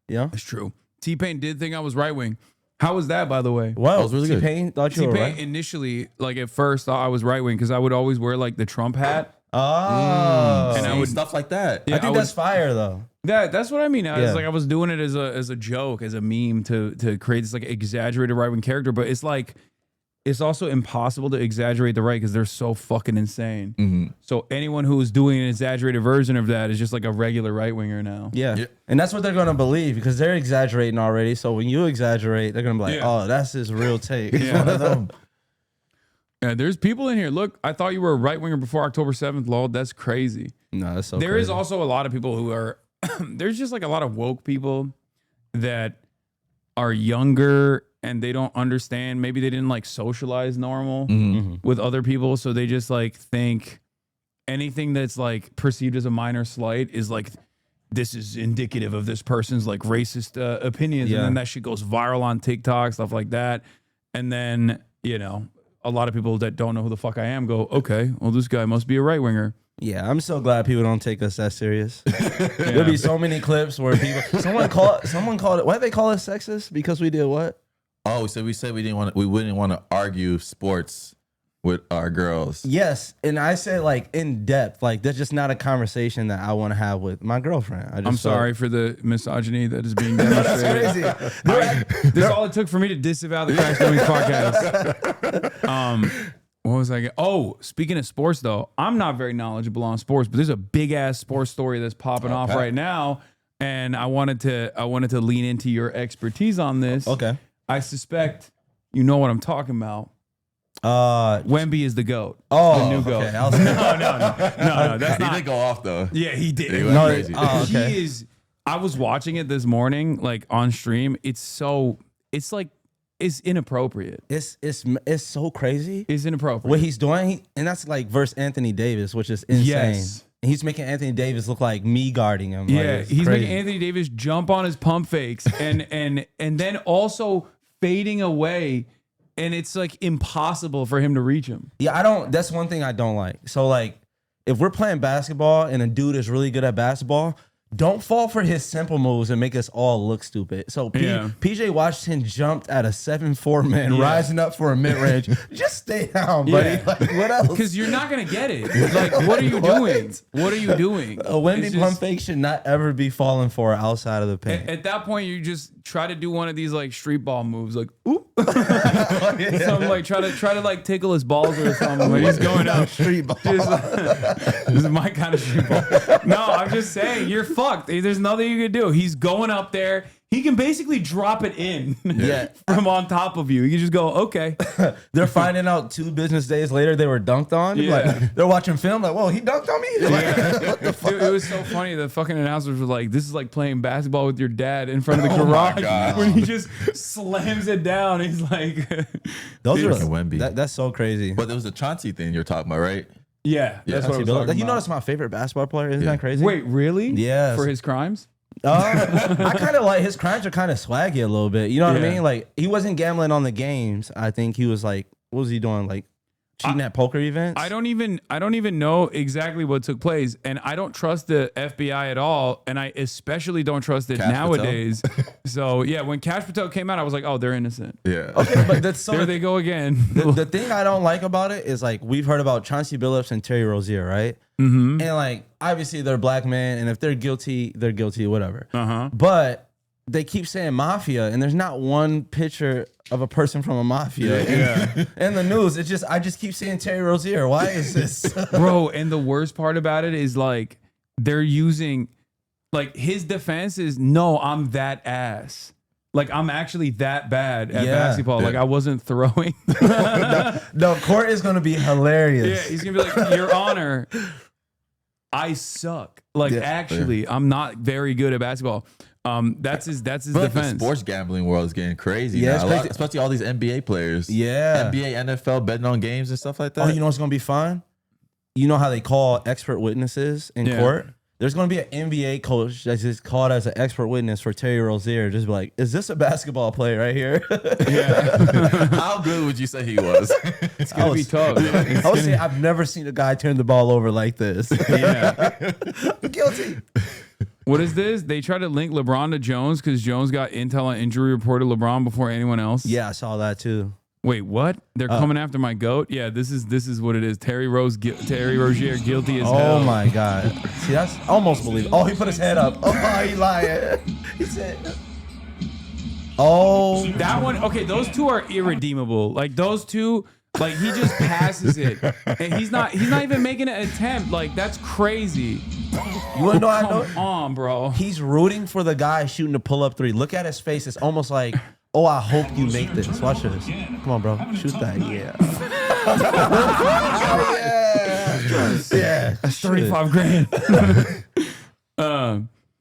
it's true. T-Pain did think I was right wing. How was that, by the way? Well, that was really good. T-Pain thought you were T-Pain right. initially, like at first, thought I was right wing because I would always wear like the Trump hat. Oh, and I would stuff like that. Yeah, I think that's fire though. That's what I mean. I was doing it as a joke, as a meme to create this like exaggerated right wing character. But it's like it's also impossible to exaggerate the right because they're so fucking insane. Mm-hmm. So anyone who's doing an exaggerated version of that is just like a regular right winger now. Yeah, and that's what they're gonna believe because they're exaggerating already. So when you exaggerate, they're gonna be like, "Oh, that's his real take." Yeah. One of them. Yeah, there's people in here. Look, I thought you were a right winger before October 7th, lol. That's crazy. No, that's so There crazy. is also a lot of people who are, there's just like a lot of woke people that are younger and they don't understand. Maybe they didn't like socialize normal with other people. So they just like think anything that's like perceived as a minor slight is like, this is indicative of this person's like racist opinions. And then that shit goes viral on TikTok, stuff like that. And then, you know, a lot of people that don't know who the fuck I am go, okay, well, this guy must be a right winger. Yeah, I'm so glad people don't take us that serious. There'll be so many clips where people, someone called it, why did they call us sexist? Because we did what? Oh, so we said we wouldn't want to argue sports with our girls. Yes, and I said like in depth, like that's just not a conversation that I want to have with my girlfriend. I'm sorry for the misogyny that is being demonstrated. That's crazy. This is all it took for me to disavow the Crash Dummies podcast. What was I? Oh, speaking of sports, though, I'm not very knowledgeable on sports, but there's a big ass sports story that's popping off right now, and I wanted to lean into your expertise on this. Okay. I suspect you know what I'm talking about. Wemby is the GOAT. Oh, the new GOAT. okay. I was No, that's He not. did go off though. Yeah, he did. He went crazy. okay. He is. I was watching it this morning, like on stream. It's inappropriate. It's so crazy. It's inappropriate. What he's doing, and that's like versus Anthony Davis, which is insane. Yes. He's making Anthony Davis look like me guarding him. Yeah, Like, it's he's crazy. making Anthony Davis jump on his pump fakes and then also fading away, and it's like impossible for him to reach him. Yeah, that's one thing I don't like. So like, if we're playing basketball and a dude is really good at basketball, don't fall for his simple moves and make us all look stupid. So PJ Washington jumped at a 7'4" man, rising up for a mid-range. Just stay down, buddy. Yeah. Like, what else? Because you're not gonna get it. Like, what are you doing? What are you doing? A Wemby It's pump just- fake should not ever be falling for outside of the paint. At that point, you just try to do one of these like street ball moves, like oop. Something like try to like tickle his balls or something when he's going up. Street ball. This is my kind of street ball. No, I'm just saying you're fucked. There's nothing you can do. He's going up there. He can basically drop it in from on top of you. You just go, okay. They're finding out 2 business days later they were dunked on. Yeah. Like, they're watching film like, whoa, he dunked on me? Like, what the fuck? Dude, it was so funny. The fucking announcers were like, this is like playing basketball with your dad in front of the Oh my garage gosh. when he just slams it down. He's like, Those are Wemby. that's so crazy. But there was a Chauncey thing you're talking about, right? yeah, that's what I was You talking know about. that's my favorite basketball player? Isn't that crazy? Wait, really? Yes. For his crimes? I kind of like his crimes are kind of swaggy a little bit. You know what I Yeah. mean? Like he wasn't gambling on the games. I think he was like, what was he doing? Like cheating at poker events? I don't even know exactly what took place, and I don't trust the FBI at all, and I especially don't trust it Cash nowadays. So yeah, when Cash Patel came out, I was like, oh, they're innocent. Yeah. Okay, but that's so There they go again. the thing I don't like about it is like we've heard about Chauncey Billups and Terry Rozier, right? Mm-hmm. And like obviously they're black men, and if they're guilty, whatever. Uh-huh. But they keep saying mafia, and there's not one picture of a person from a mafia in the news. It's just I just keep saying Terry Rozier. Why is this? Bro, and the worst part about it is like they're using like his defense is no, I'm that ass. Like I'm actually that bad at basketball. Like I wasn't throwing. No, court is gonna be hilarious. Yeah, he's gonna be like, Your Honor, I suck. Like actually, I'm not very good at basketball. That's his But the defense. sports gambling world is getting crazy Yeah, now. it's A lot- crazy. especially all these NBA players. Yeah. NBA, NFL, betting on games and stuff like that. Oh, you know what's gonna be fun? You know how they call expert witnesses in court? There's gonna be an NBA coach that's just called as an expert witness for Terry Rozier. Just be like, is this a basketball play right here? How good would you say he was? It's gonna be tough. I would say I've never seen a guy turn the ball over like this. Yeah. Guilty. What is this? They try to link LeBron to Jones because Jones got intel on injury report of LeBron before anyone else. Yeah, I saw that too. Wait, what? They're coming after my GOAT? Yeah, this is what it is. Terry Rozier guilty as hell. Oh my God. See, that's almost believable. Oh, he put his head up. Oh, he lying. He said, oh. That one, okay, those two are irredeemable. Like those two, like he just passes it. And he's not even making an attempt. Like that's crazy. You wanna know how I know? Come on, bro. He's rooting for the guy shooting the pull-up three. Look at his face. It's almost like, oh, I hope you make this. Watch this. Come on, bro. Shoot that. Yeah. Yeah. That's 35 grand.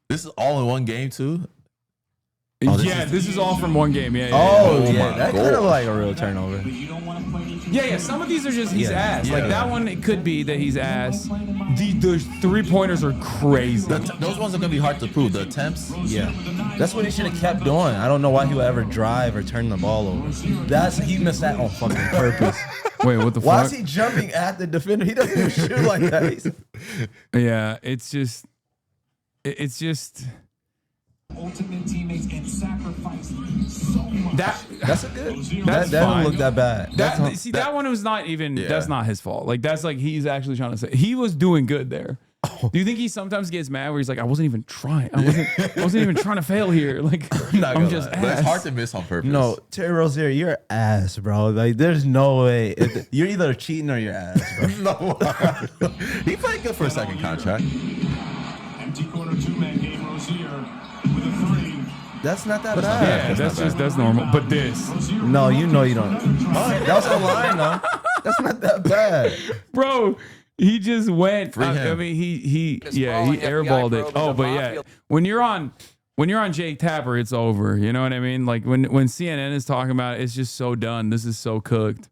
This is all in one game too. This is all from one game. Yeah. Oh, Oh yeah. my That God. kind of like a real turnover. Yeah. Some of these are just he's ass. Yeah. Like that one, it could be that he's ass. The 3-pointers are crazy. Those ones are gonna be hard to prove. The attempts. Yeah. That's what he should have kept doing. I don't know why he would ever drive or turn the ball over. He missed that on fucking purpose. Wait, what the Why fuck? is he jumping at the defender? He doesn't even shoot like that. Yeah, it's just. Ultimate teammates and sacrifice so much. That's a good. That's that fine. don't look that bad. That one was not even. Yeah. That's not his fault. Like that's like he's actually trying to say he was doing good there. Do you think he sometimes gets mad where he's like, I wasn't even trying. I wasn't even trying to fail here. Like I'm just But it's ass. hard to miss on purpose. No, Terry Rozier, you're ass, bro. Like, there's no way. You're either cheating or you're ass, bro. No. He played good for a second contract. Empty corner 2-man game. Rozier with a 3. That's not that bad. Yeah, that's normal. But this, No, you know you don't. That was online, though. That's not that bad. bro, he just went. Free I him. mean, he airballed it. Oh, but yeah, when you're on Jake Tapper, it's over. You know what I mean? Like when CNN is talking about it, it's just so done. This is so cooked.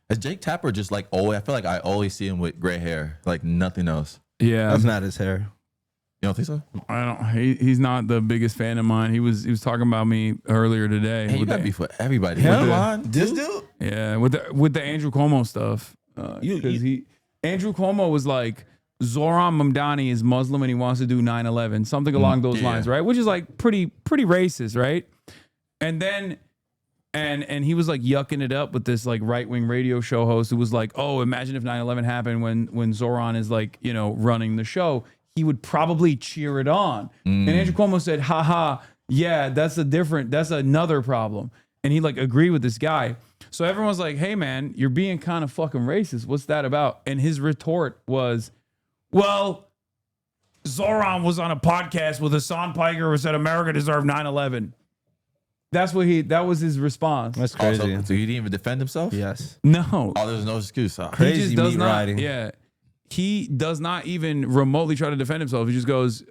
Is Jake Tapper just like always? I feel like I always see him with gray hair, like nothing else. Yeah, That's not his hair. You don't think so? I don't. He's not the biggest fan of mine. He was talking about me earlier today. Hey, you with gotta the- be for everybody. Him? Come on. This dude? Yeah, with the Andrew Cuomo stuff. Because Andrew Cuomo was like, Zohran Mamdani is Muslim and he wants to do 9/11, something along those lines, right? Which is like pretty racist, right? And then and he was like yucking it up with this like right-wing radio show host who was like, oh, imagine if 9/11 happened when Zohran is like, you know, running the show. He would probably cheer it on. And Andrew Cuomo said, haha, yeah, that's another problem. And he like agreed with this guy. So everyone's like, hey man, you're being kind of fucking racist. What's that about? And his retort was, well, Zohran was on a podcast with Hasan Piker who said America deserved 9/11. That was his response. That's Also, crazy. so he didn't even defend himself? Yes. No. Oh, there's no excuse. Huh? He Crazy just does meat not. riding. Yeah. He does not even remotely try to defend himself. He just goes,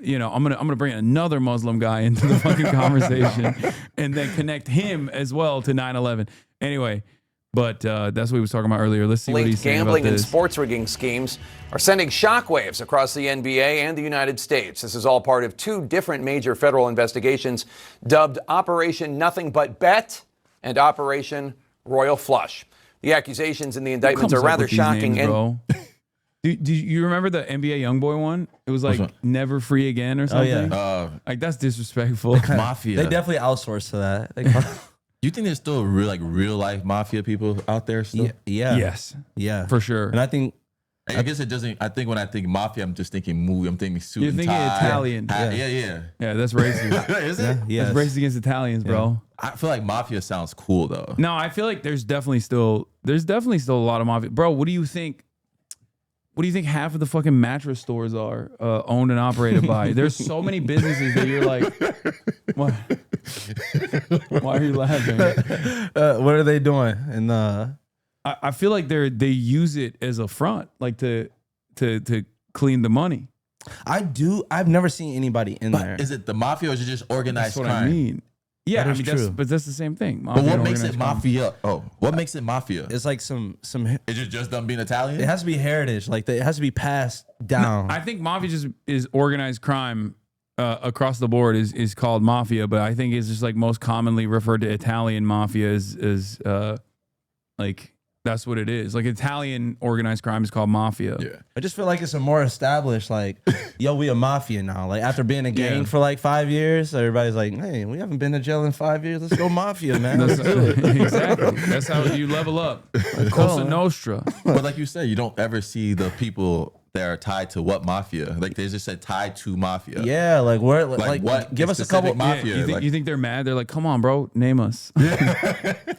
you know, I'm gonna bring another Muslim guy into the fucking conversation, and then connect him as well to 9/11. Anyway, but that's what he was talking about earlier. Let's see what he's saying about Gambling and this. sports rigging schemes are sending shockwaves across the NBA and the United States. This is all part of 2 different major federal investigations dubbed Operation Nothing But Bet and Operation Royal Flush. The accusations in the indictments Who are comes up rather with these shocking. names, bro? Do you remember the NBA YoungBoy one? It was like never free again or something. yeah. Like that's disrespectful. Mafia. They definitely outsourced to that. You think there's still real life mafia people out there still? Yeah. Yes, Yeah. for sure. And I think I guess it doesn't. I think when I think mafia, I'm just thinking movie. I'm thinking suit You're and thinking tie. Italian. Yeah. Yeah, that's racist. Is it? yeah. That's racist against Italians, bro. I feel like mafia sounds cool though. No, I feel like there's definitely still a lot of mafia. Bro, what do you think? What do you think half of the fucking mattress stores are owned and operated by? There's so many businesses that you're like, what? Why are you laughing? what are they doing? And I feel like they use it as a front, like to clean the money. I've never seen anybody in there. But is it the mafia or is it just organized That's what crime? I mean. Yeah, That I is mean, true. but that's the same thing. But Mafia what and makes it organized crime. mafia? Oh, what makes it mafia? It's like some. Is it just them being Italian? It has to be heritage. Like it has to be passed down. I think mafia just is organized crime across the board is called mafia, but I think it's just like most commonly referred to Italian mafia is like that's what it is. Like Italian organized crime is called mafia. Yeah. I just feel like it's a more established, like, yo, we a mafia now. Like after being a gang Yeah. for like 5 years, everybody's like, hey, we haven't been to jail in 5 years. Let's go mafia, man. That's, Let's do it. exactly. That's how you level up. Cosa Nostra. But like you said, you don't ever see the people that are tied to what mafia. Like they just said tied to mafia. Yeah, like where, Like what give us a specific couple. mafia? You think, like, you think they're mad? They're like, come on, bro, name us.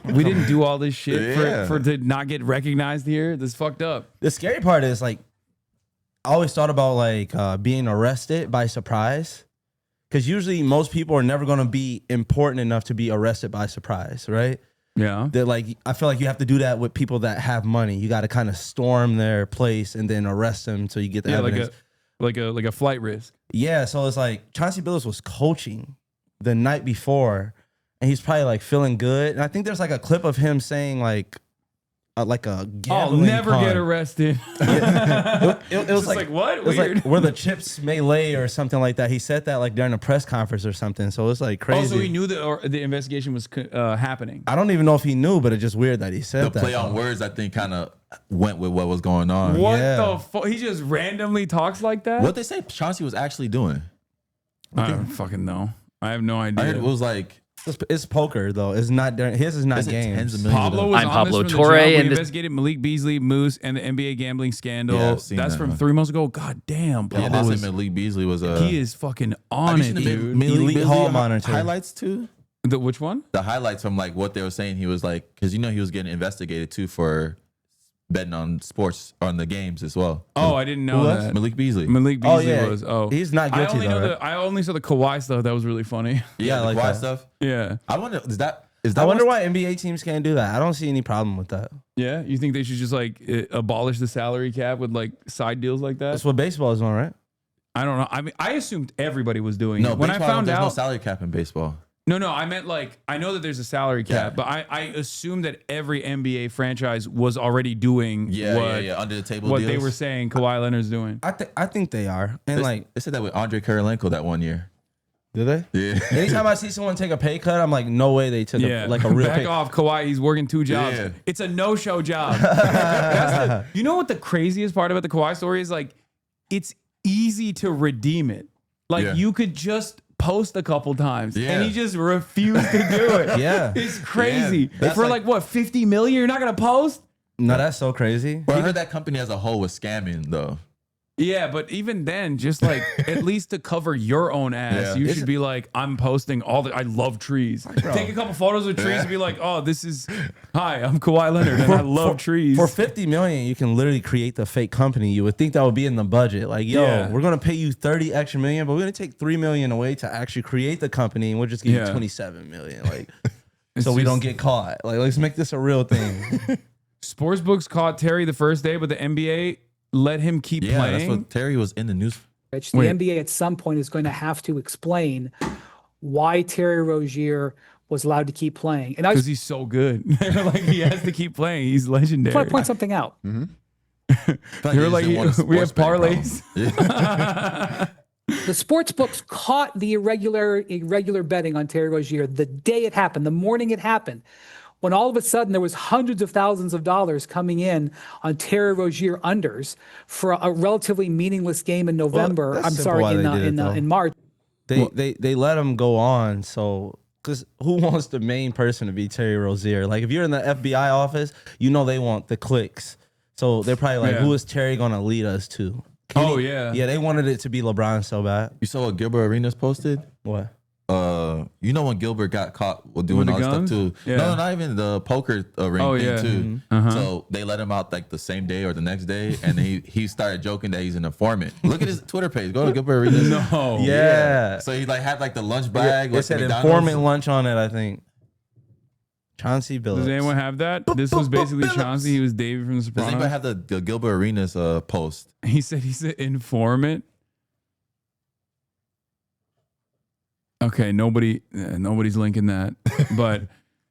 We didn't do all this shit Yeah. for to not get recognized here. This fucked up. The scary part is like, I always thought about like being arrested by surprise, because usually most people are never going to be important enough to be arrested by surprise, right? Yeah. That like I feel like you have to do that with people that have money. You got to kind of storm their place and then arrest them until you get the evidence. Like a flight risk. Yeah, so it's like Chauncey Billups was coaching the night before, and he's probably like feeling good. And I think there's like a clip of him saying like a gambling I'll never pun. get arrested. It was like what? It was Weird. like where the chips may lay or something like that. He said that like during a press conference or something. So it's like crazy. Also, he knew that the investigation was happening. I don't even know if he knew, but it's just weird that he said The that. play on words, I think, kind of went with what was going on. What Yeah. the fuck? He just randomly talks like that? What they say Chauncey was actually doing? I don't fucking know. I have no I idea. heard it was like It's poker though. It's not during, his is not is it games. tens of millions. Pablo was I'm on Pablo this from Torre, the jump. We and this- investigated Malik Beasley, Moose, and the NBA gambling scandal. Yeah, I've seen That's that from one. 3 months ago. God damn, Yeah, Pablo that's it. Malik Beasley was he is fucking Have on you it, seen the dude. Elite Hall monitor. highlights too? Which one? The highlights from like what they were saying. He was like, because you know he was getting investigated too for betting on sports on the games as well. Oh, I didn't know Who else? that. Malik Beasley. Malik Oh, Beasley yeah. was. Oh, He's not I guilty only though, know right? I only saw the Kawhi stuff. That was really funny. Yeah, I like the Kawhi that. stuff. Yeah. I wonder is that I wonder what's- why NBA teams can't do that. I don't see any problem with that. Yeah. You think they should just like abolish the salary cap with like side deals like that? That's what baseball is on, right? I don't know. I mean, I assumed everybody was doing No, it. When I baseball, found there's no out, salary cap in baseball. no, I meant like I know that there's a salary cap, Yeah. but I assumed that every NBA franchise was already doing Yeah, under the table what deals. they were saying Kawhi Leonard's doing. I think they are. And like, They said that with Andre Kirilenko that one year. do they? Yeah. Anytime I see someone take a pay cut, I'm like, no way they took Yeah, like a real back pay. off, Kawhi. He's working 2 jobs. Yeah. It's a no-show job. You know what the craziest part about the Kawhi story is? Like, it's easy to redeem it. Like, Yeah. you could just post a couple times, Yeah. and he just refused to do it. Yeah. It's crazy. Yeah, that's For like- like what, 50 million? You're not gonna post? No, that's so crazy. But I heard that company as a whole was scamming though. Yeah, but even then, just like at least to cover your own ass, Yeah. you should be like, I'm posting all the. I love trees. Take a couple photos of trees and be like, oh, this is. Hi, I'm Kawhi Leonard and I love trees. For 50 million, you can literally create the fake company. You would think that would be in the budget. Like, yo, Yeah. we're gonna pay you 30 extra million, but we're gonna take 3 million away to actually create the company, and we'll just give Yeah. you 27 million. Like, It's so we just- don't get caught. Like, let's make this a real thing. Sportsbooks caught Terry the first day, but the NBA let him keep Yeah, that's playing. what Terry was in the news. Rich, the Wait. NBA at some point is going to have to explain why Terry Rozier was allowed to keep playing. And I Because just he's so good. Like he has to keep playing. He's legendary. want to point something out. They're like, we have parlays. The sports books caught the irregular betting on Terry Rozier the day it happened, the morning it happened, when all of a sudden there was hundreds of thousands of dollars coming in on Terry Rozier unders for a relatively meaningless game in November. that's I'm simple sorry, why they did it, though. in March. They let him go on. So, because who wants the main person to be Terry Rozier? Like, if you're in the FBI office, you know they want the clicks. So they're probably like, Yeah. who is Terry gonna lead us to? Oh, yeah. Yeah, they wanted it to be LeBron so bad. You saw what Gilbert Arenas posted? What? You know when Gilbert got caught with doing With the all this stuff guns? too? Yeah. No, not even the poker ring Oh, thing yeah. too. Uh-huh. So they let him out like the same day or the next day, and he started joking that he's an informant. Look at his Twitter page. Go to Gilbert Arenas. No. Yeah. So he like had like the lunch bag. It with said McDonald's. informant lunch on it, I think. Chauncey Billups. Does anyone have that? This was basically Chauncey. He was David from The Does anybody Sopranos. have the Gilbert Arenas post? He said he's an informant. Okay, nobody's linking that. But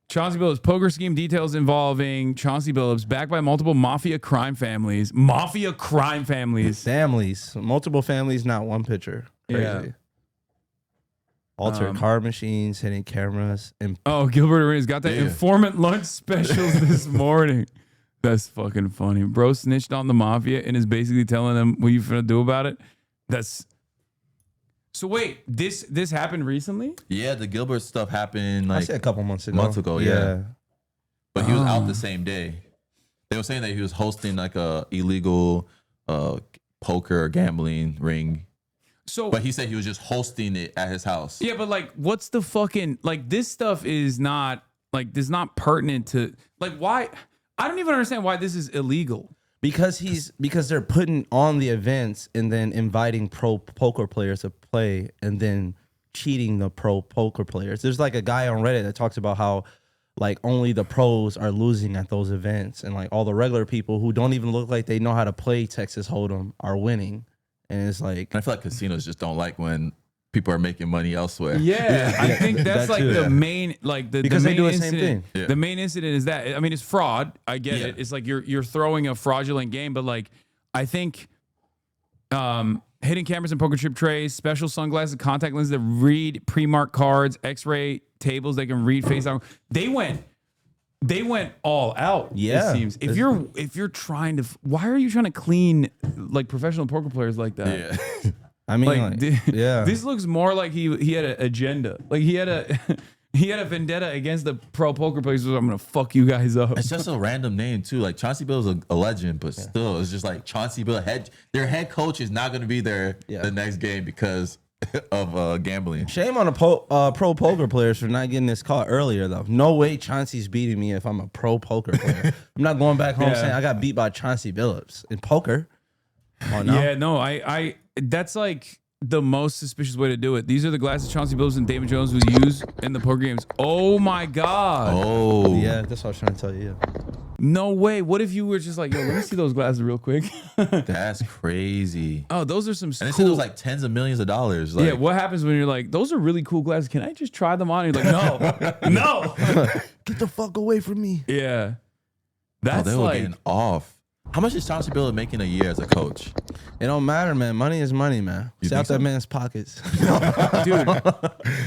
Chauncey Billups poker scheme details involving Chauncey Billups backed by multiple mafia crime families. Mafia crime families. Families. Multiple families, not one picture. Crazy. Yeah. Altered card machines, hidden cameras, and Oh, Gilbert Arenas got that Yeah. informant lunch specials this morning. That's fucking funny. Bro snitched on the mafia and is basically telling them what you finna do about it. That's so. Wait, this happened recently? Yeah, the Gilbert stuff happened I like said a couple months ago. months ago, yeah. But he was out the same day. They were saying that he was hosting like a illegal poker or gambling ring. So, But he said he was just hosting it at his house. yeah, but like, what's the fucking like? This stuff is not like this. Not pertinent to like why. I don't even understand why this is illegal. Because they're putting on the events and then inviting pro poker players to play and then cheating the pro poker players. There's like a guy on Reddit that talks about how like only the pros are losing at those events, and like all the regular people who don't even look like they know how to play Texas Hold'em are winning. And it's like, I feel like casinos just don't like when people are making money elsewhere. Yeah, I think that's that like too. the main, like the Because main they do the same incident. thing. Yeah. The main incident is that, I mean, it's fraud. I get it. It's like you're throwing a fraudulent game, but like I think hidden cameras and poker chip trays, special sunglasses, contact lenses that read pre-marked cards, X-ray tables they can read face out. They went all out. Yeah. It seems if you're trying to, why are you trying to clean like professional poker players like that? Yeah. I mean, Like, yeah. This looks more like he had an agenda. Like he had a vendetta against the pro poker players. So I'm gonna fuck you guys up. It's just a random name too. Like Chauncey Bill's a legend, but still, it's just like Chauncey Bill. Their head coach is not going to be there the next game because of gambling. Shame on the pro poker players for not getting this caught earlier, though. No way Chauncey's beating me if I'm a pro poker player. I'm not going back home saying I got beat by Chauncey Billups in poker. Oh, no? Yeah, no, I that's like the most suspicious way to do it. These are the glasses Chauncey Billups and David Jones would use in the poker games. Oh my God. Oh. Yeah, that's what I was trying to tell you. No way. What if you were just like, yo, let me see those glasses real quick? That's crazy. Oh, those are some And they cool. said it was like tens of millions of dollars. Like, Yeah, what happens when you're like, those are really cool glasses. Can I just try them on? And you're like, no, no. Get the fuck away from me. Yeah. That's they were like, getting off. How much is Chauncey Bill making a year as a coach? It don't matter, man. Money is money, man. You Stay out think that so? man's pockets. dude,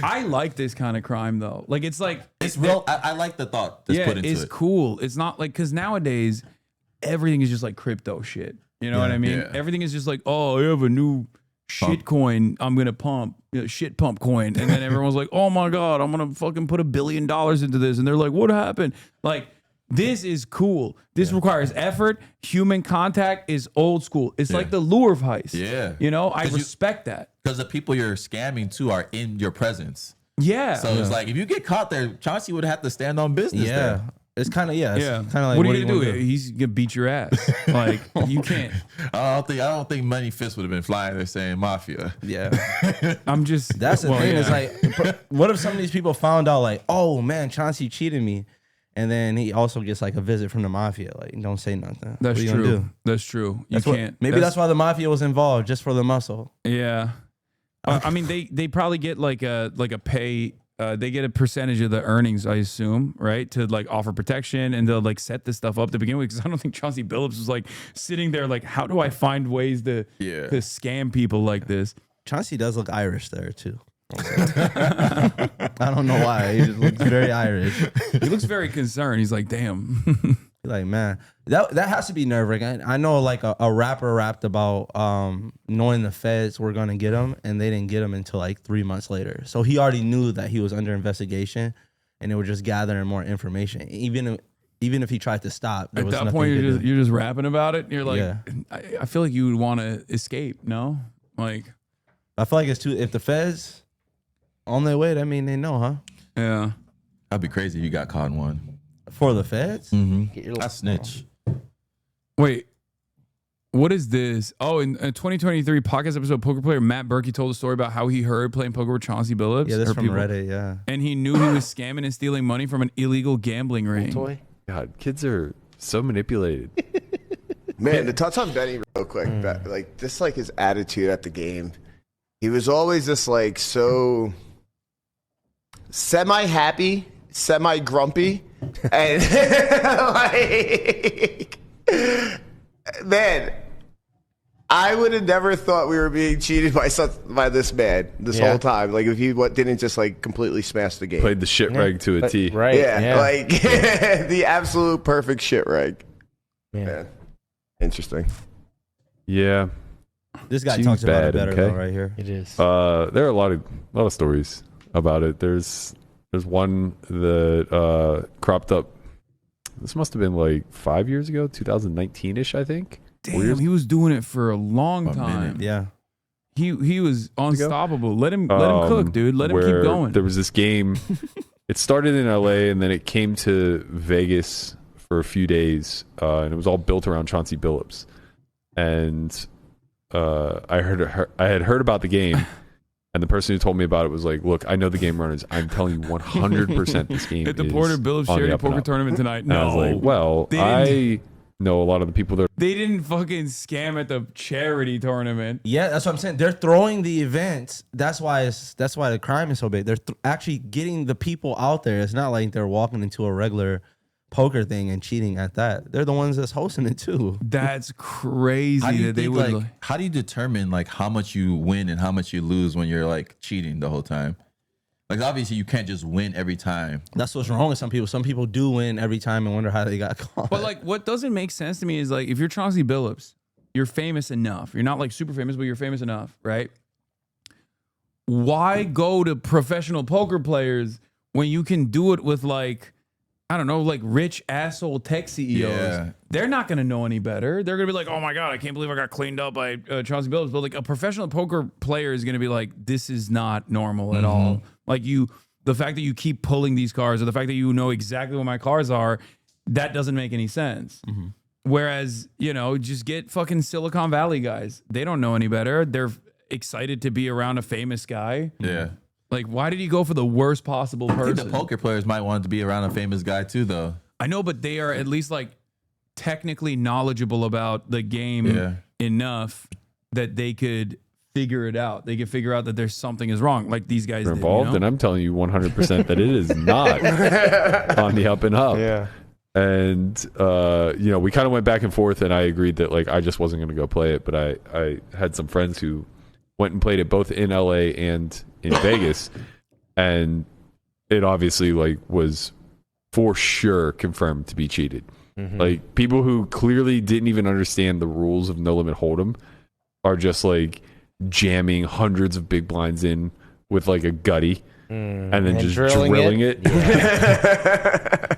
I like this kind of crime though. Like it's like It's real. I like the thought that's put into it's it. cool. It's not like, because nowadays everything is just like crypto shit. You know what I mean? Yeah. Everything is just like, oh, I have a new shit coin I'm gonna pump, shit pump coin, and then everyone's like, oh my God, I'm gonna fucking put $1 billion into this, and they're like, what happened? Like, this is cool. This requires effort. Human contact is old school. It's like the lure of heist. Yeah. You know, I respect that. Because the people you're scamming to are in your presence. Yeah. So it's like, if you get caught there, Chauncey would have to stand on business Yeah. there. It's kind of, it's yeah. kind of like, what are you gonna do? wanna He's gonna beat your ass. Like, you can't. I don't think Money Fist would have been flying there saying mafia. Yeah. I'm just. That's the well, thing. yeah. It's like, what if some of these people found out, like, oh man, Chauncey cheated me, and then he also gets like a visit from the mafia? Like, don't say nothing. That's What are you gonna true. do? That's true. You That's what- can't. maybe that's why the mafia was involved, just for the muscle. Yeah. I mean, they probably get like a pay. They get a percentage of the earnings, I assume, right? To like offer protection, and they'll like set this stuff up to begin with. Because I don't think Chauncey Billups was like sitting there like, how do I find ways to scam people like this? Chauncey does look Irish there too. I don't know why. He just looks very Irish. He looks very concerned. He's like, damn. Like, man, that has to be nerve-wracking. I know like a rapper rapped about knowing the feds were gonna get him, and they didn't get him until like 3 months later. So he already knew that he was under investigation, and they were just gathering more information. Even if he tried to stop, there At was that nothing point, he could do. you're just rapping about it. And you're like, Yeah. I feel like you would want to escape. No, like, I feel like it's too. If the feds on their way, that mean they know, huh? yeah. That'd be crazy if you got caught in one. For the feds. I snitch. Wait, what is this? Oh, in a 2023 podcast episode, poker player Matt Berkey told a story about how he heard playing poker with Chauncey Billups. Yeah, that's or from people, Reddit. Yeah. and he knew he was scamming and stealing money from an illegal gambling ring. God, kids are so manipulated. Man, to touch on Benny real quick, like this, like his attitude at the game, he was always just like so semi-happy, semi-grumpy, and like, man, I would have never thought we were being cheated by this man this whole time. Like if he didn't just like completely smash the game, Played the shit reg to a T. Right. yeah, like the absolute perfect shit reg. Man, interesting. Yeah. This guy Seems talks about bad, it better okay? though, right here. It is. There are a lot of stories about it. There's one that cropped up. This must have been like 5 years ago, 2019-ish, I think. Damn, he was doing it for a long time. Yeah. He was unstoppable. Let him cook, dude. Let him keep where going. There was this game. It started in LA and then it came to Vegas for a few days, and it was all built around Chauncey Billups. And I had heard about the game, And the person who told me about it was like, look, I know the game runners. I'm telling you 100% this game At the is Porter Billups on the charity up and poker up. tournament tonight. And I was No. like, well, I know a lot of the people that They didn't fucking scam at the charity tournament. Yeah, that's what I'm saying. They're throwing the events. That's why the crime is so big. They're actually getting the people out there. It's not like they're walking into a regular poker thing and cheating at that. They're the ones that's hosting it too. That's crazy How do you that they think, would. like, how do you determine like how much you win and how much you lose when you're like cheating the whole time? Like obviously you can't just win every time. That's what's wrong with some people. Some people do win every time and wonder how they got caught. But like, what doesn't make sense to me is like, if you're Chauncey Billups, you're famous enough. You're not like super famous, but you're famous enough, right? Why go to professional poker players when you can do it with like, I don't know, like rich asshole tech CEOs? Yeah. They're not going to know any better. They're going to be like, oh my God, I can't believe I got cleaned up by Chauncey Billups. But like a professional poker player is going to be like, this is not normal at all. Like the fact that you keep pulling these cards or the fact that you know exactly what my cards are, that doesn't make any sense. Whereas, you know, just get fucking Silicon Valley guys. They don't know any better. They're excited to be around a famous guy. Yeah. Like, why did he go for the worst possible I person? think the poker players might want to be around a famous guy too, though. I know, but they are at least like technically knowledgeable about the game enough that they could figure it out. They could figure out that there's something is wrong, like these guys are did, involved. you know? And I'm telling you 100% that it is not on the up and up. Yeah. And, you know, we kind of went back and forth, and I agreed that, like, I just wasn't going to go play it. But I had some friends who went and played it both in LA and in Vegas. And it obviously, like, was for sure confirmed to be cheated. Like, people who clearly didn't even understand the rules of No Limit Hold'em are just, like, jamming hundreds of big blinds in with, like, a gutty. And then just drilling it.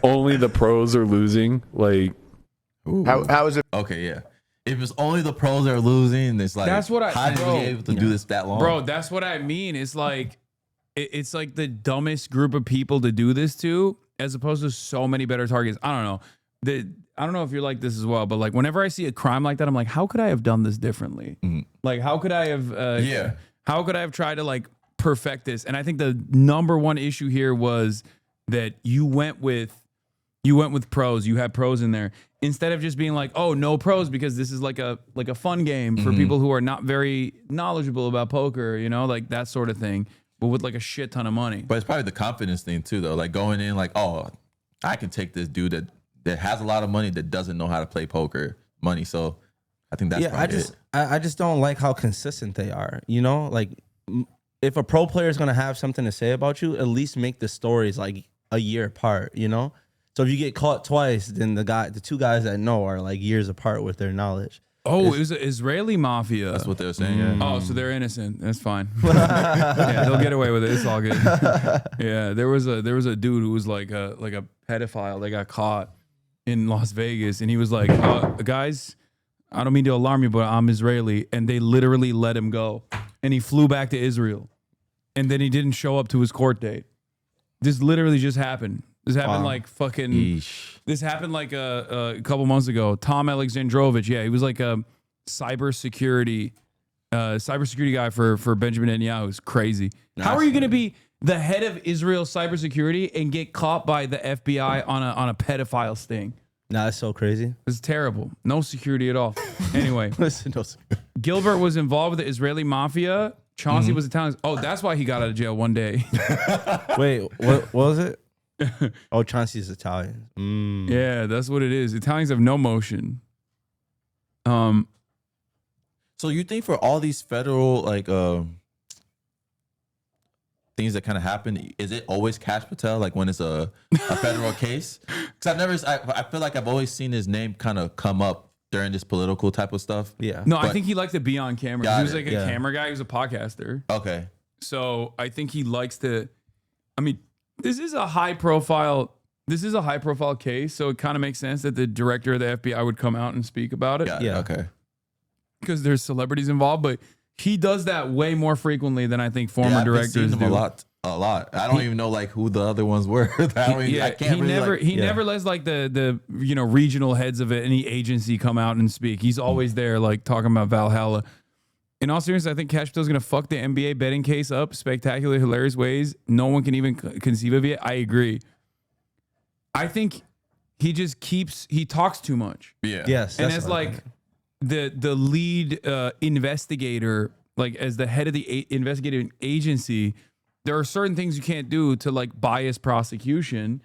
Only the pros are losing. Like, how is it? Okay, yeah. If it's only the pros that are losing, it's like, That's what I- how did bro, we able to do this that long? Bro, that's what I mean. It's like it's like the dumbest group of people to do this to, as opposed to so many better targets. I don't know. I don't know if you're like this as well, but like whenever I see a crime like that, I'm like, how could I have done this differently? Like, how could I have? How could I have tried to like perfect this? And I think the number one issue here was that you went with pros. You had pros in there instead of just being like, oh, no pros, because this is like a fun game for people who are not very knowledgeable about poker, you know, like that sort of thing, but with like a shit ton of money. But it's probably the confidence thing too, though. Like going in like, oh, I can take this dude that has a lot of money that doesn't know how to play poker money. So I think that's probably I just don't like how consistent they are. You know, like if a pro player is gonna have something to say about you, at least make the stories like a year apart. You know, so if you get caught twice, then the two guys that know are like years apart with their knowledge. Oh, it was an Israeli mafia. That's what they're saying. Oh, so they're innocent. That's fine. Yeah, they'll get away with it. It's all good. Yeah, there was a dude who was like a pedophile that got caught in Las Vegas, and he was like, guys, I don't mean to alarm you, but I'm Israeli, and they literally let him go, and he flew back to Israel, and then he didn't show up to his court date. This literally just happened. This happened like fucking. Yeesh. This happened like a couple months ago. Tom Alexandrovich, yeah, he was like a cybersecurity guy for Benjamin Netanyahu. It's crazy. How are you going to be the head of Israel cybersecurity and get caught by the FBI on a pedophile sting? Nah, that's so crazy. It's terrible. No security at all. Anyway, Listen, Gilbert was involved with the Israeli mafia. Chauncey was Italian. Oh, that's why he got out of jail one day. wait, what was it? Oh, Chauncey's Italian. Yeah, that's what it is. Italians have no motion. So you think for all these federal like things that kind of happen, is it always Cash Patel? Like when it's a federal case? Because I feel like I've always seen his name kind of come up during this political type of stuff. Yeah. No, I think he likes to be on camera. He was like a Yeah. camera guy. He was a podcaster. Okay. So I think he likes to. I mean, this is a high profile case, so it kind of makes sense that the director of the FBI would come out and speak about it. Yeah. Okay. Because there's celebrities involved, but he does that way more frequently than I think former I've been directors seeing do. him a lot. I don't even know like who the other ones were. I can't he really, never like, he never lets like the regional heads of any agency come out and speak. He's always there like talking about Valhalla. In all seriousness, I think Cash Patel's going to fuck the NBA betting case up spectacular, hilarious ways. No one can even conceive of it. I agree. I think he just he talks too much. Yeah. Yes. And that's as what I like think. the lead investigator, like as the head of the investigative agency, there are certain things you can't do to like bias prosecution.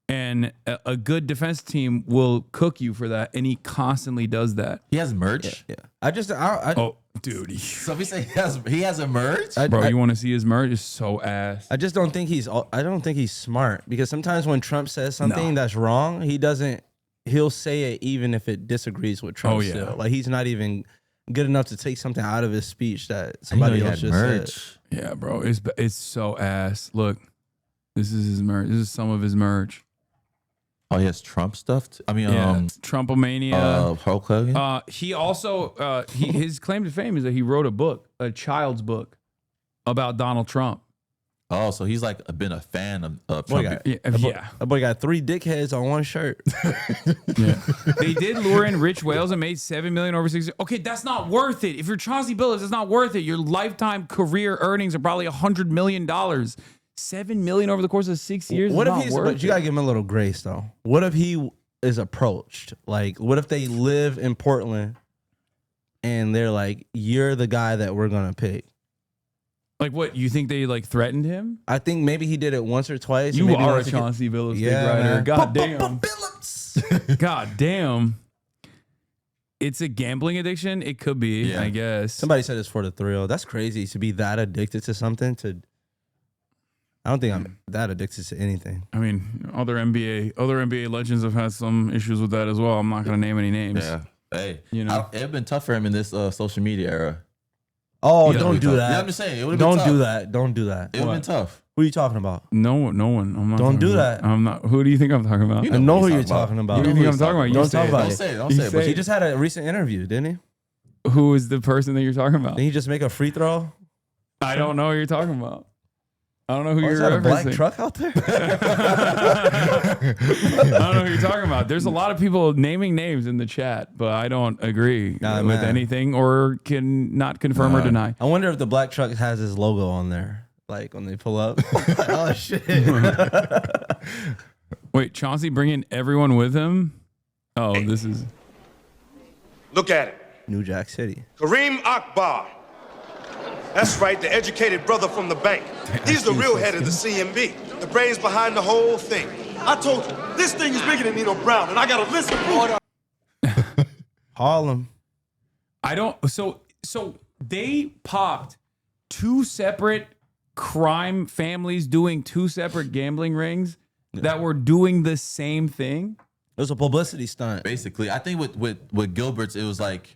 And a good defense team will cook you for that. And he constantly does that. He has merch. Yeah. Oh, dude. So if we say he has a merch, Bro, you want to see his merch? It's so ass. I just don't think he's smart, because sometimes when Trump says something that's wrong, he'll say it even if it disagrees with Trump. Still. Like he's not even good enough to take something out of his speech that somebody else just said. Yeah, bro. It's so ass. Look, this is his merch. This is some of his merch. Oh, he has Trump stuff. I mean, Trumpomania. Hulk Hogan. He also his claim to fame is that he wrote a book, a child's book, about Donald Trump. Oh, so he's like been a fan of Boy Trump. That boy got 3 dickheads on one shirt. They did lure in rich whales and made $7 million over 6 years. Okay, that's not worth it. If you're Chauncey Billups, it's not worth it. Your lifetime career earnings are probably $100 million. $7 million over the course of 6 years. What is if not he's? worth But you gotta give him a little grace though. What if he is approached? Like, what if they live in Portland and they're like, "You're the guy that we're gonna pick." Like, what, you think they like threatened him? I think maybe he did it once or twice. You maybe are a once Chauncey Billups Yeah, dick rider. man. God damn. Billups. God damn. It's a gambling addiction. It could be, I guess. Somebody said it's for the thrill. That's crazy to be that addicted to something. I don't think I'm that addicted to anything. I mean, other NBA legends have had some issues with that as well. I'm not going to name any names. Yeah. Hey, it's been tough for him in this social media era. Oh, Yeah, don't do tough. that. Yeah, I'm just saying. It would've been Don't tough. do that. Don't do that. It would have been tough. Who are you talking about? No one. I'm not. Don't talking do about- that. I'm not. Who do you think I'm talking about? I know who you're talking about. Who do you think I'm talking about? You Don't say talk it. about Don't it. say it. Don't You say it. say But it. He just had a recent interview, didn't he? Who is the person that you're talking about? Didn't he just make a free throw? I don't know who you're talking about. I don't know who Oh, you're is that a black referencing. truck out there? I don't know who you're talking about. There's a lot of people naming names in the chat, but I don't agree with man. anything or can not confirm or deny. I wonder if the black truck has his logo on there, like when they pull up. Oh shit! Wait, Chauncey bringing everyone with him? Oh, this is. Look at it. New Jack City. Kareem Akbar. That's right, the educated brother from the bank. He's the real head of the CMB, the brains behind the whole thing. I told you, this thing is bigger than Nino Brown, and I got a list of proof. Harlem. I don't. So they popped 2 separate crime families doing 2 separate gambling rings that were doing the same thing. It was a publicity stunt. Basically, I think with Gilbert's, it was like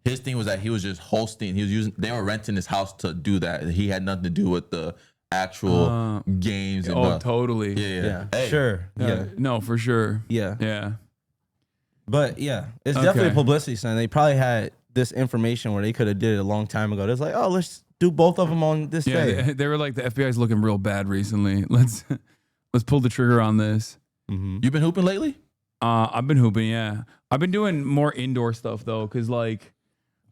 his thing was that he was just hosting. He was using. They were renting his house to do that. He had nothing to do with the actual games. And Totally. Yeah. Hey. Sure. Yeah. No, for sure. Yeah. Yeah. But yeah, it's definitely a publicity stunt. They probably had this information where they could have did it a long time ago. It's like, oh, let's do both of them on this day. They were like, the FBI's looking real bad recently. Let's pull the trigger on this. Mm-hmm. You been hooping lately? I've been hooping, yeah. I've been doing more indoor stuff though, because like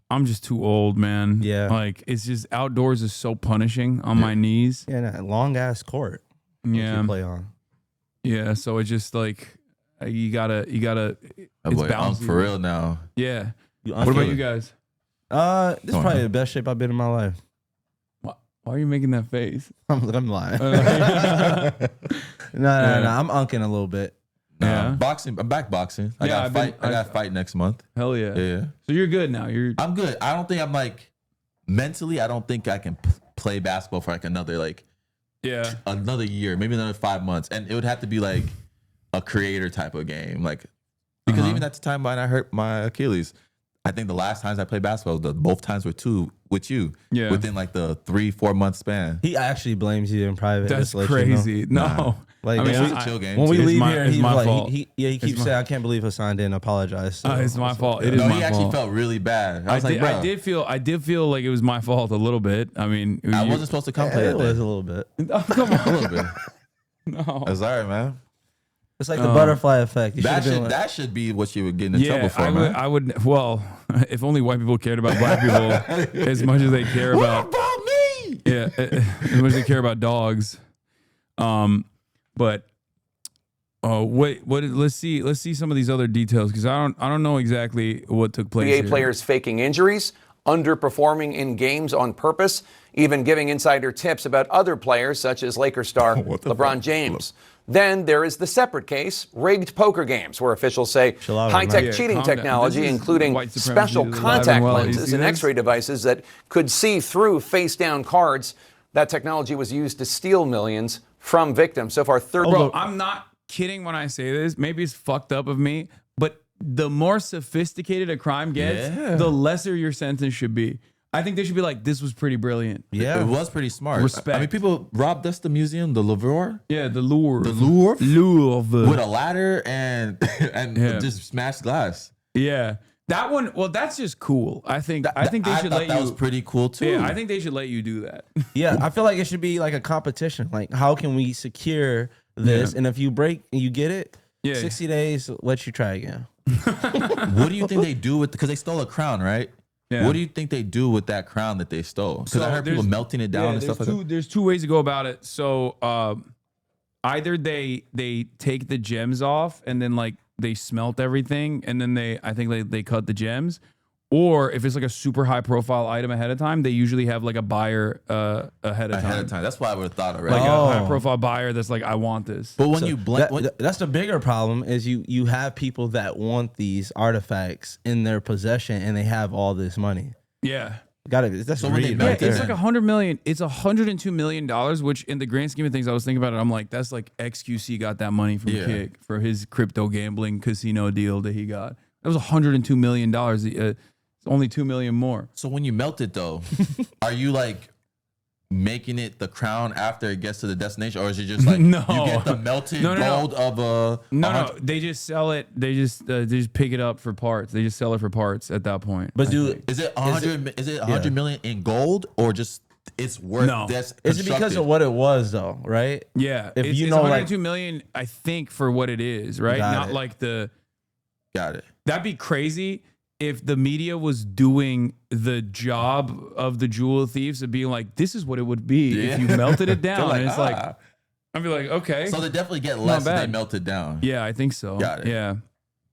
I'm just too old, man. Yeah. Like it's just outdoors is so punishing on my knees. Yeah, that long ass court. Yeah. You play on. Yeah. So it's just like you gotta. Oh, It's boy, I'm balanced. for real now. Yeah. You What about you guys? This is probably the best shape I've been in my life. Why are you making that face? I'm lying. No, I'm unking a little bit. Yeah. Boxing. I'm back boxing. I Yeah, got a fight next month. Hell yeah. Yeah. So you're good now. I'm good. I don't think I'm like mentally. I don't think I can play basketball for like another year, maybe another 5 months, and it would have to be like a creator type of game, like because even at the time when I hurt my Achilles, I think the last times I played basketball, both times were 2 with you. Yeah. Within like the 3-4 month span. He actually blames you in private. That's just to let crazy. you know. No. Like I mean, when it's a chill game. we It's leave my- here, it's he's my like, fault. he keeps saying, "I can't believe Hasan didn't apologize." So, It's my fault. It is No, my he actually fault. felt really bad. I was like, did, bro, I did feel like it was my fault a little bit. I mean, I wasn't supposed to come play it that was day. a little bit. Oh, come on. A little bit. No. That's all right, man. It's like the butterfly effect. You That should've been should like- that should be what you would get in trouble for, I man. would. Well, if only white people cared about black people as much as they care What about. about me? Yeah, as much as they care about dogs. But wait, what? Let's see some of these other details because I don't know exactly what took place. NBA here. players faking injuries, underperforming in games on purpose, even giving insider tips about other players such as Lakers star LeBron James. Then there is the separate case, rigged poker games, where officials say high-tech Yeah, cheating calm down. technology, This is including white supremacy special is alive contact and well. You lenses see and this? X-ray devices that could see through face-down cards. That technology was used to steal millions from victims. So far, Bro, I'm not kidding when I say this. Maybe it's fucked up of me, but the more sophisticated a crime gets, the lesser your sentence should be. I think they should be like, this was pretty brilliant. Yeah, it was pretty smart. Respect. I mean, people robbed us the museum, the Louvre. Yeah, the Louvre. Louvre. With a ladder and just smashed glass. Yeah. That one, well, that's just cool. I think they should let you. That was pretty cool too. Yeah, I think they should let you do that. Yeah, I feel like it should be like a competition. Like, how can we secure this? Yeah. And if you break and you get it, Yeah. 60 days, let you try again. What do you think they do with? Because they stole a crown, right? Yeah. What do you think they do with that crown that they stole? Because I heard people there's- melting it down and stuff like that. There's two ways to go about it. So either they take the gems off and then like they smelt everything and then I think they cut the gems. Or if it's like a super high profile item ahead of time, they usually have like a buyer ahead of time. That's what I would have thought already. Like a high profile buyer that's like, I want this. But when So you blend, that's the bigger problem is you have people that want these artifacts in their possession and they have all this money. Yeah. That's So when they greed melt right it, It's there. like $100 million. It's $102 million, which in the grand scheme of things, I was thinking about it. I'm like, that's like XQC got that money from Kick for his crypto gambling casino deal that he got. That was $102 million. It's only $2 million more. So when you melt it though, are you like making it the crown after it gets to the destination, or is it just like No. you get the melted No. gold of a? No, they just sell it. They just pick it up for parts. They just sell it for parts at that point. But dude, Is it 100? Is it 100 million in gold, or just it's worth? No. That's is it because of what it was though, right? Yeah, If it's, you it's know, 102 like- million, I think, for what it is, right? Got Not it. like the. Got it. That'd be crazy if the media was doing the job of the jewel thieves of being like, this is what it would be if you melted it down. They're And it's like, ah. I'd be like, okay. So they definitely get Not less if they bad. melt it down. Yeah, I think so. Got it. Yeah.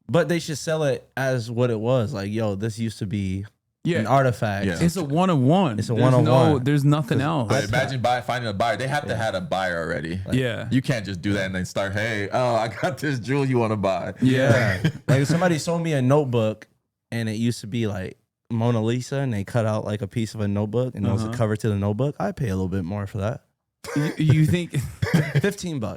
But they should sell it as what it was. Like, yo, this used to be Yeah. an artifact. Yeah. It's a one of one. It's a There's one of no- one. There's nothing else. But imagine finding a buyer. They have to have a buyer already. Yeah. You can't just do that and then start, hey, I got this jewel you want to buy. Yeah. Like if somebody sold me a notebook and it used to be like Mona Lisa and they cut out like a piece of a notebook and it was a cover to the notebook, I'd pay a little bit more for that. You think? $15.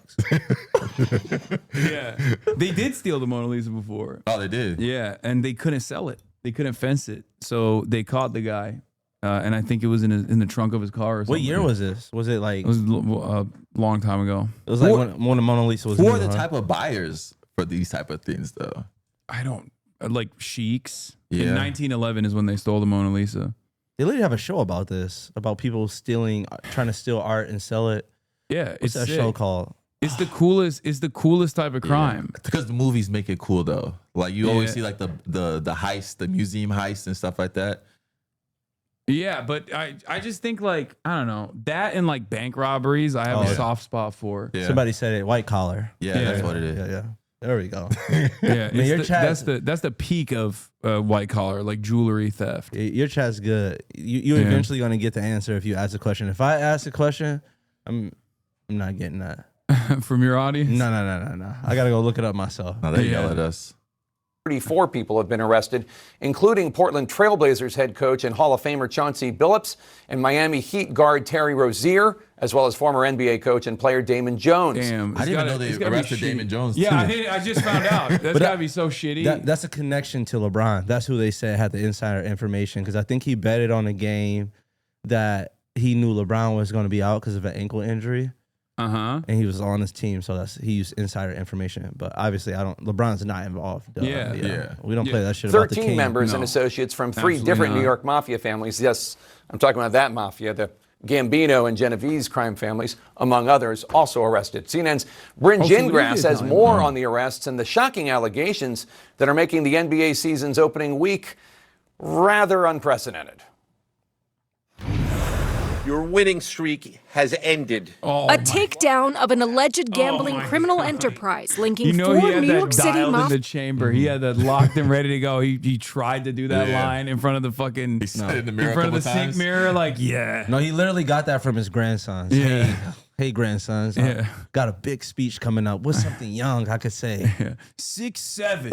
Yeah. They did steal the Mona Lisa before. Oh, they did? Yeah. And they couldn't sell it. They couldn't fence it. So they caught the guy. And I think it was in the trunk of his car or something. What year was this? Was it like It was a long time ago. it was like when the Mona Lisa was Who new, are the huh? type of buyers for these type of things, though? I don't like sheiks. Yeah. In 1911 is when they stole the Mona Lisa. They literally have a show about this, about people trying to steal art and sell it. Yeah, What's it's that sick. show called? It's the coolest. It's the coolest type of crime. Because the movies make it cool, though. Like you always Yeah. see like the heist, the museum heist and stuff like that. Yeah, but I just think like I don't know that and like bank robberies. I have Oh, a yeah. soft spot for. Yeah. Somebody said it, white collar. Yeah, that's what it is. Yeah. There we go. Yeah, I mean, your it's chat, that's the peak of white collar, like jewelry theft. your chat's good. You're Yeah. eventually gonna get the answer if you ask a question. If I ask a question, I'm not getting that. From your audience. No. I gotta go look it up myself. Now they yell at us. 34 people have been arrested, including Portland Trailblazers head coach and Hall of Famer Chauncey Billups and Miami Heat guard Terry Rozier, as well as former NBA coach and player Damon Jones. Damn, I didn't even know they arrested Damon Jones. Yeah, too. I just found out. That's gotta be so shitty. That's a connection to LeBron. That's who they said had the insider information because I think he betted on a game that he knew LeBron was going to be out because of an ankle injury. And he was on his team, so he used insider information. But obviously, LeBron's not involved. Duh. Yeah. We don't play that shit about the 13 king. members and No. associates from 3 Absolutely different not. New York mafia families. Yes, I'm talking about that mafia, the Gambino and Genevieve's crime families, among others, also arrested. CNN's Bryn Gingras has more on the arrests and the shocking allegations that are making the NBA season's opening week rather unprecedented. Your winning streak has ended. A takedown of an alleged gambling criminal enterprise linking You know, four he had New that York City dialed in mafia. the chamber. He had that locked and ready to go. He tried to do that line in front of the fucking in the front of the sink mirror. Like, No, he literally got that from his grandsons. Yeah. Hey, grandsons. I got a big speech coming up. What's something young I could say? 6'7".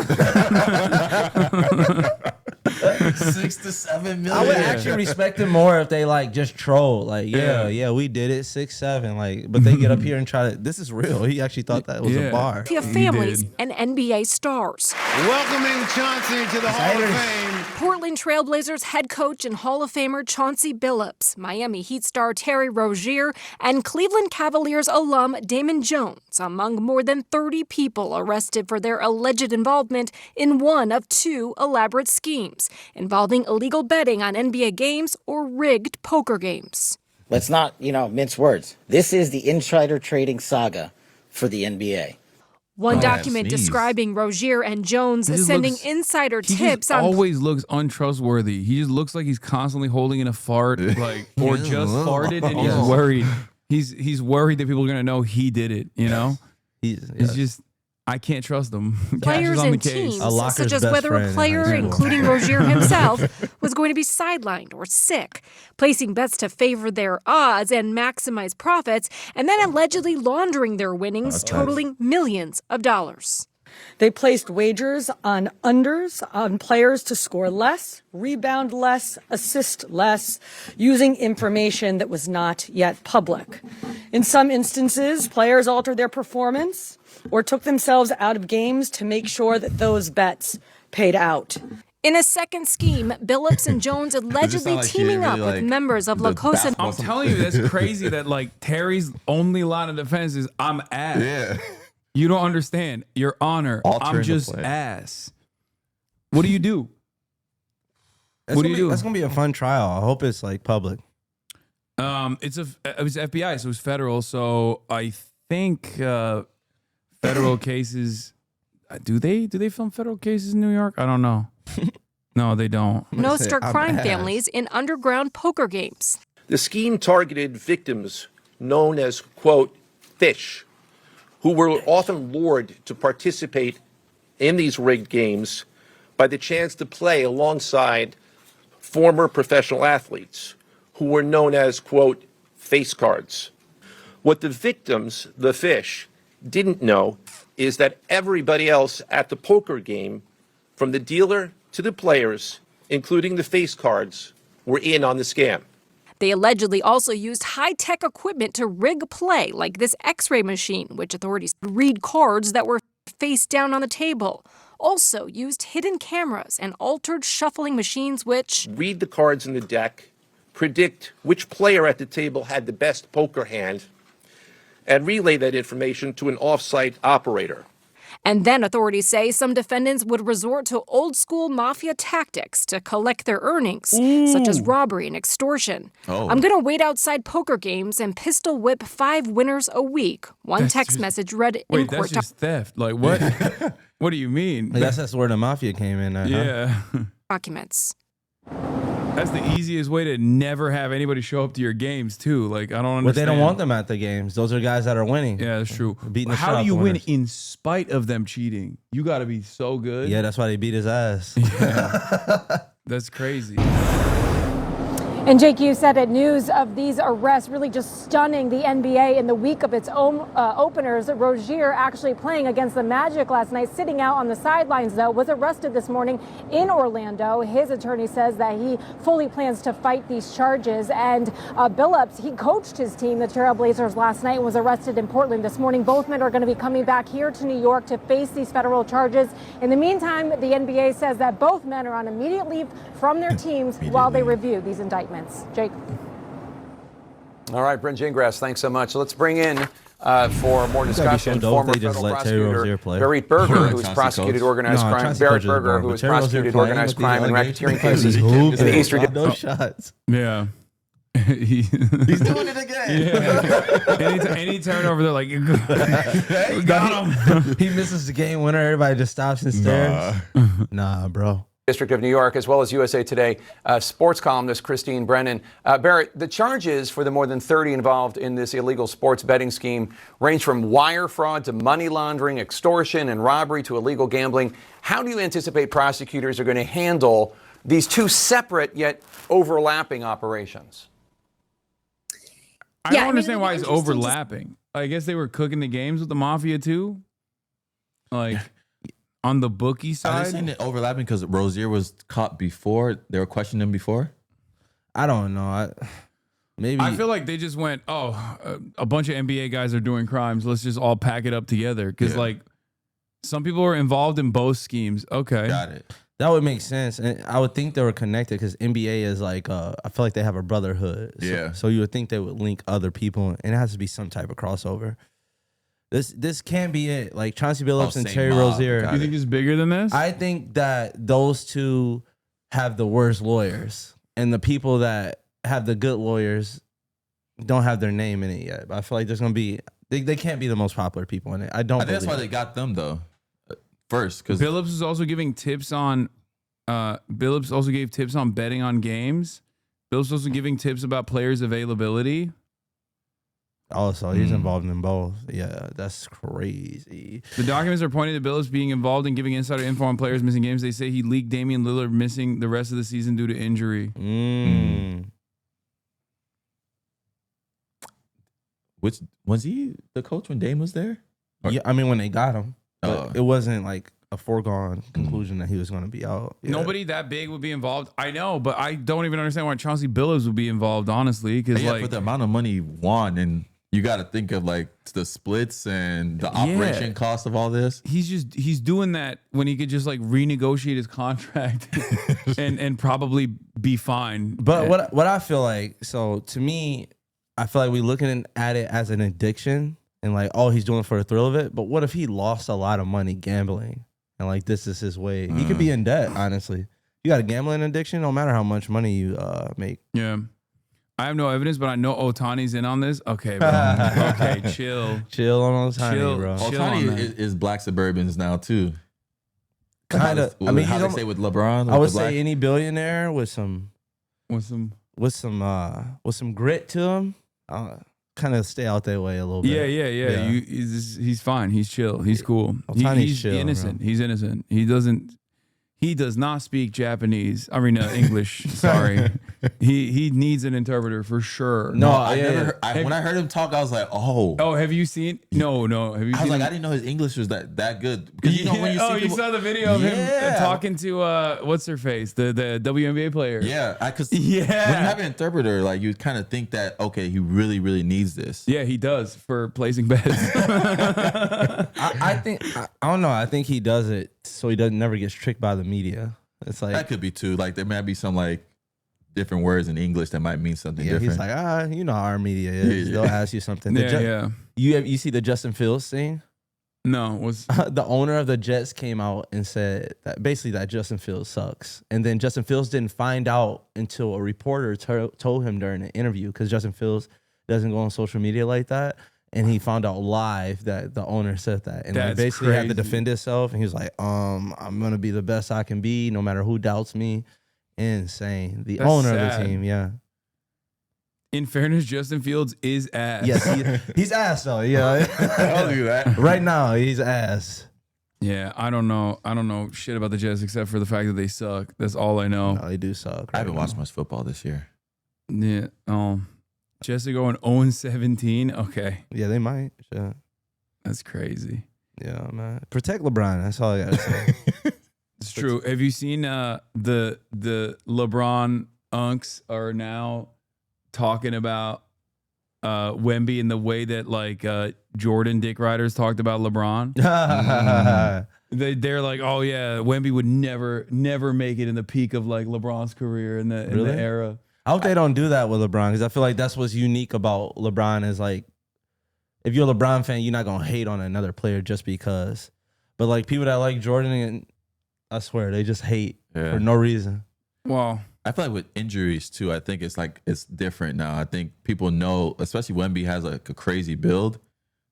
6 to 7 million. I would actually respect him more if they like just troll. Like, yeah, we did it, 6'7". Like, but they get up here and try to. This is real. He actually thought that was a bar. Mafia families and NBA stars. Welcoming Chauncey to the Hall of Fame. Portland Trailblazers head coach and Hall of Famer Chauncey Billups, Miami Heat star Terry Rozier, and Cleveland Cavaliers alum Damon Jones, among more than 30 people arrested for their alleged involvement in one of two elaborate schemes involving illegal betting on NBA games or rigged poker games. Let's not, mince words. This is the insider trading saga for the NBA. One document describing Rozier and Jones sending insider tips on. Always looks untrustworthy. He just looks like he's constantly holding in a fart, like or just farted, and he's worried. He's worried that people are gonna know he did it. You know, it's just I can't trust them. Players and teams, such as whether a player, including Rozier himself, was going to be sidelined or sick, placing bets to favor their odds and maximize profits, and then allegedly laundering their winnings, totaling millions of dollars. They placed wagers on unders on players to score less, rebound less, assist less, using information that was not yet public. In some instances, players altered their performance or took themselves out of games to make sure that those bets paid out. In a second scheme, Billups and Jones allegedly teaming up with members of La Cosa. I'm telling you, that's crazy that like Terry's only line of defense is I'm ass. Yeah. You don't understand. Your Honor, I'm just ass. What do you do? What do you do? That's gonna be a fun trial. I hope it's like public. It was FBI, so it was federal. So I think federal cases. Do they film federal cases in New York? I don't know. No, they don't. Nostra crime families in underground poker games. The scheme targeted victims known as, quote, fish, who were often lured to participate in these rigged games by the chance to play alongside former professional athletes who were known as, quote, face cards. What the victims, the fish, didn't know is that everybody else at the poker game, from the dealer to the players, including the face cards, were in on the scam. They allegedly also used high-tech equipment to rig play, like this X-ray machine, which authorities read cards that were face down on the table. Also used hidden cameras and altered shuffling machines, which read the cards in the deck, predict which player at the table had the best poker hand, and relay that information to an off-site operator. And then authorities say some defendants would resort to old-school mafia tactics to collect their earnings, such as robbery and extortion. I'm going to wait outside poker games and pistol whip 5 winners a week. One text message read in court. Wait, that's just theft. Like, what? What do you mean? I guess that's where the mafia came in. Yeah. Documents. That's the easiest way to never have anybody show up to your games, too. Like, I don't understand. But they don't want them at the games. Those are guys that are winning. Yeah, that's true. Beating the shit How out do you the win winners. in spite of them cheating? You got to be so good. Yeah, that's why they beat his ass. Yeah. That's crazy. And Jake, you said it, news of these arrests really just stunning the NBA in the week of its own openers. Rozier actually playing against the Magic last night, sitting out on the sidelines, though, was arrested this morning in Orlando. His attorney says that he fully plans to fight these charges. And Billups, he coached his team, the Trailblazers, last night and was arrested in Portland this morning. Both men are going to be coming back here to New York to face these federal charges. In the meantime, the NBA says that both men are on immediate leave from their teams while they review these indictments. Jake. All right, Bryn Gingras, thanks so much. Let's bring in for more discussion former federal prosecutor Barrett Berger, who has prosecuted organized crime. Barrett Berger, who has prosecuted organized crime and racketeering cases in the Eastern. Yeah. He's doing it again. Yeah. any turnover, they're like, got him. He misses the game winner. Everybody just stops and stares. Nah, bro. District of New York, as well as USA Today sports columnist Christine Brennan. Barrett, the charges for the more than 30 involved in this illegal sports betting scheme range from wire fraud to money laundering, extortion, and robbery to illegal gambling. How do you anticipate prosecutors are going to handle these two separate yet overlapping operations? I don't understand why it's overlapping. I guess they were cooking the games with the mafia too. Like on the bookie side. Are they saying it overlapping because Rozier was caught before? They were questioning him before? I don't know. Maybe. I feel like they just went, a bunch of NBA guys are doing crimes. Let's just all pack it up together. Because like some people were involved in both schemes. Okay. Got it. That would make sense. And I would think they were connected because NBA is like, I feel like they have a brotherhood. So you would think they would link other people, and it has to be some type of crossover. This can't be it. Like Chauncey Billups and Terry Rozier. You think it's bigger than this? I think that those two have the worst lawyers, and the people that have the good lawyers don't have their name in it yet. But I feel like there's gonna be they can't be the most popular people in it. I think that's why they got them though. First, because Billups is also giving tips on. Billups also gave tips on betting on games. Billups also giving tips about players' availability. Also, he's involved in both. Yeah, that's crazy. The documents are pointing to Billups being involved in giving insider info on players missing games. They say he leaked Damian Lillard missing the rest of the season due to injury. Which was he the coach when Dame was there? Yeah, I mean when they got him, but it wasn't like a foregone conclusion that he was going to be out. Yeah. Nobody that big would be involved. I know, but I don't even understand why Chauncey Billups would be involved. Honestly, because for the amount of money he won, and you got to think of like the splits and the operation cost of all this. He's doing that when he could just like renegotiate his contract and probably be fine. But what I feel like, so to me, I feel like we're looking at it as an addiction and like, oh, he's doing it for the thrill of it. But what if he lost a lot of money gambling and like this is his way? He could be in debt, honestly. You got a gambling addiction, no matter how much money you make. Yeah. I have no evidence, but I know Otani's in on this. Okay, bro. Okay, chill. Chill on Otani, bro. Otani is black Suburbans now, too. Kind of. I mean, how they say with LeBron? I would say any billionaire with some grit to him, kind of stay out their way a little bit. Yeah. He's fine. He's chill. He's cool. Otani's He's chill, innocent. bro. He's innocent. He does not speak Japanese. I mean, English. Sorry. He needs an interpreter for sure. No, when I heard him talk, I was like, oh. Oh, have you seen? No. Have you seen? I was like, I didn't know his English was that good. Because when you see people, you saw the video of him talking to what's her face, the WNBA player. Yeah, because when you have an interpreter, like you kind of think that okay, he really, really needs this. Yeah, he does for placing bets. I don't know. I think he does it so he never gets tricked by the media. It's like that could be too. Like there might be some like different words in English that might mean something different. He's like, you know how our media is. They'll ask you something. You see the Justin Fields thing? No. The owner of the Jets came out and said that basically that Justin Fields sucks. And then Justin Fields didn't find out until a reporter told him during an interview because Justin Fields doesn't go on social media like that. And he found out live that the owner said that. And like basically had to defend himself. And he was like, I'm going to be the best I can be no matter who doubts me. Insane. The owner of the team, yeah. In fairness, Justin Fields is ass. Yes, he's ass though. Yeah, I'll do that. Right now, he's ass. Yeah, I don't know shit about the Jets except for the fact that they suck. That's all I know. No, they do suck. I haven't watched much football this year. Yeah. Jets are going 0-17. Okay. Yeah, they might. Sure. That's crazy. Yeah, man. Protect LeBron. That's all I gotta say. It's true. Have you seen the LeBron unks are now talking about Wemby in the way that like Jordan Dick Riders talked about LeBron? They're like, oh yeah, Wemby would never make it in the peak of like LeBron's career in the era. I hope they don't do that with LeBron because I feel like that's what's unique about LeBron is like, if you're a LeBron fan, you're not gonna hate on another player just because. But like people that like Jordan, and I swear they just hate for no reason. Well, I feel like with injuries too, I think it's different now. I think people know, especially Wemby has like a crazy build.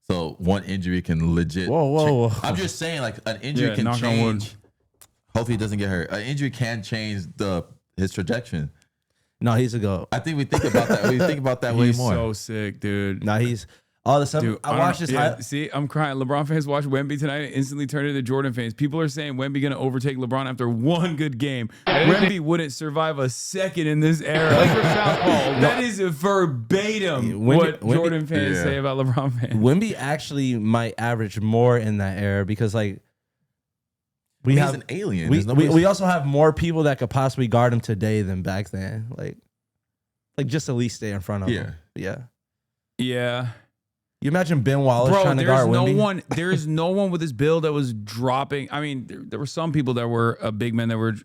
So one injury can legit. Whoa. I'm just saying, like an injury can change. Hopefully he doesn't get hurt. An injury can change his trajectory. No, he's a go. I think we think about that. We think about that way more. He's so sick, dude. No, he's all of a sudden. Dude, I watched this. See, I'm crying. LeBron fans watch Wemby tonight and instantly turn into Jordan fans. People are saying Wemby gonna overtake LeBron after one good game. Wemby wouldn't survive a second in this era. That is verbatim what Jordan fans say about LeBron fans. Wemby actually might average more in that era because like. He's an alien. We also have more people that could possibly guard him today than back then. Like just at least stay in front of him. Yeah. You imagine Ben Wallace trying to guard Wemby? There's no one with this build that was dropping. I mean, there were some people that were big men that were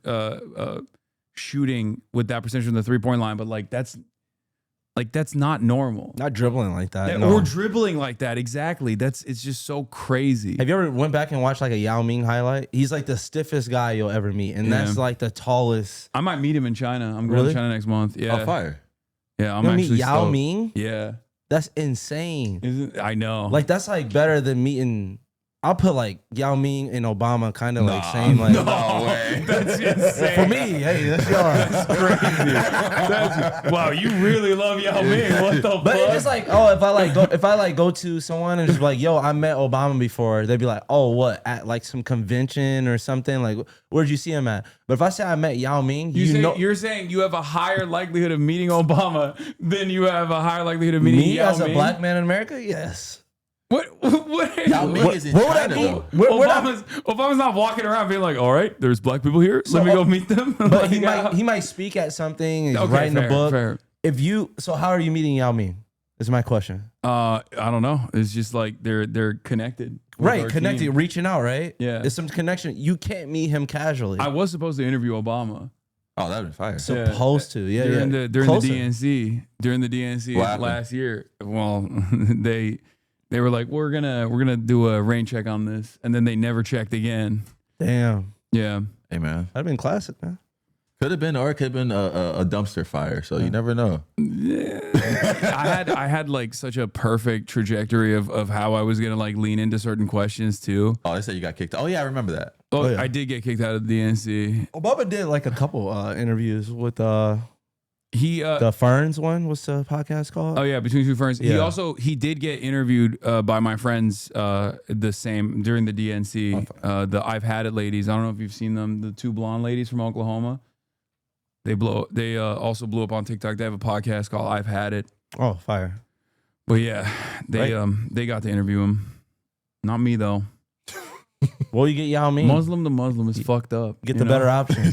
shooting with that percentage from the 3-point line, but that's not normal. Not dribbling like that. Or dribbling like that. Exactly. It's just so crazy. Have you ever went back and watched like a Yao Ming highlight? He's like the stiffest guy you'll ever meet. And that's like the tallest. I might meet him in China. I'm going to China next month. Yeah. Oh, fire. Yeah. I'm actually meet Yao stoked. Ming? Yeah. That's insane. I know. Like that's like better than meeting. I'll put like Yao Ming and Obama kind of like same like. No way. That's insane. For me, hey, that's yours. That's crazy. Wow, you really love Yao Ming. What the fuck? But it's just like, oh, if I go to someone and just be like, yo, I met Obama before, they'd be like, oh, what, at like some convention or something? Like, where'd you see him at? But if I say I met Yao Ming, you're saying you have a higher likelihood of meeting Obama than you have a higher likelihood of meeting Yao as Ming? a black man in America? Yes. What Yao Ming is in China, though. Obama's not walking around being like, all right, there's black people here. Let me go meet them. But he might speak at something. He's writing a book. Fair. So how are you meeting Yao Ming? Is my question. I don't know. It's just like they're connected. Right, connected, team. reaching out, right? Yeah. There's some connection. You can't meet him casually. I was supposed to interview Obama. Oh, that'd be fire. Supposed to, yeah. During the DNC last year. Well, they were like, we're gonna do a rain check on this, and then they never checked again. Damn. Yeah. Hey man, that'd been classic, man. Could have been, or it could have been a dumpster fire. So you never know. Yeah. I had like such a perfect trajectory of how I was gonna like lean into certain questions too. Oh, they said you got kicked. Oh yeah, I remember that. Oh yeah. I did get kicked out of the DNC. Obama did like a couple interviews with the Ferns one. What's the podcast called? Oh yeah, Between Two Ferns. Yeah. He did get interviewed by my friends the same during the DNC. The I've Had It ladies. I don't know if you've seen them. The two blonde ladies from Oklahoma. They also blew up on TikTok. They have a podcast called I've Had It. Oh, fire. But yeah, they got to interview him. Not me though. Well, you get Yao Ming. Muslim to Muslim is fucked up. Get the better option.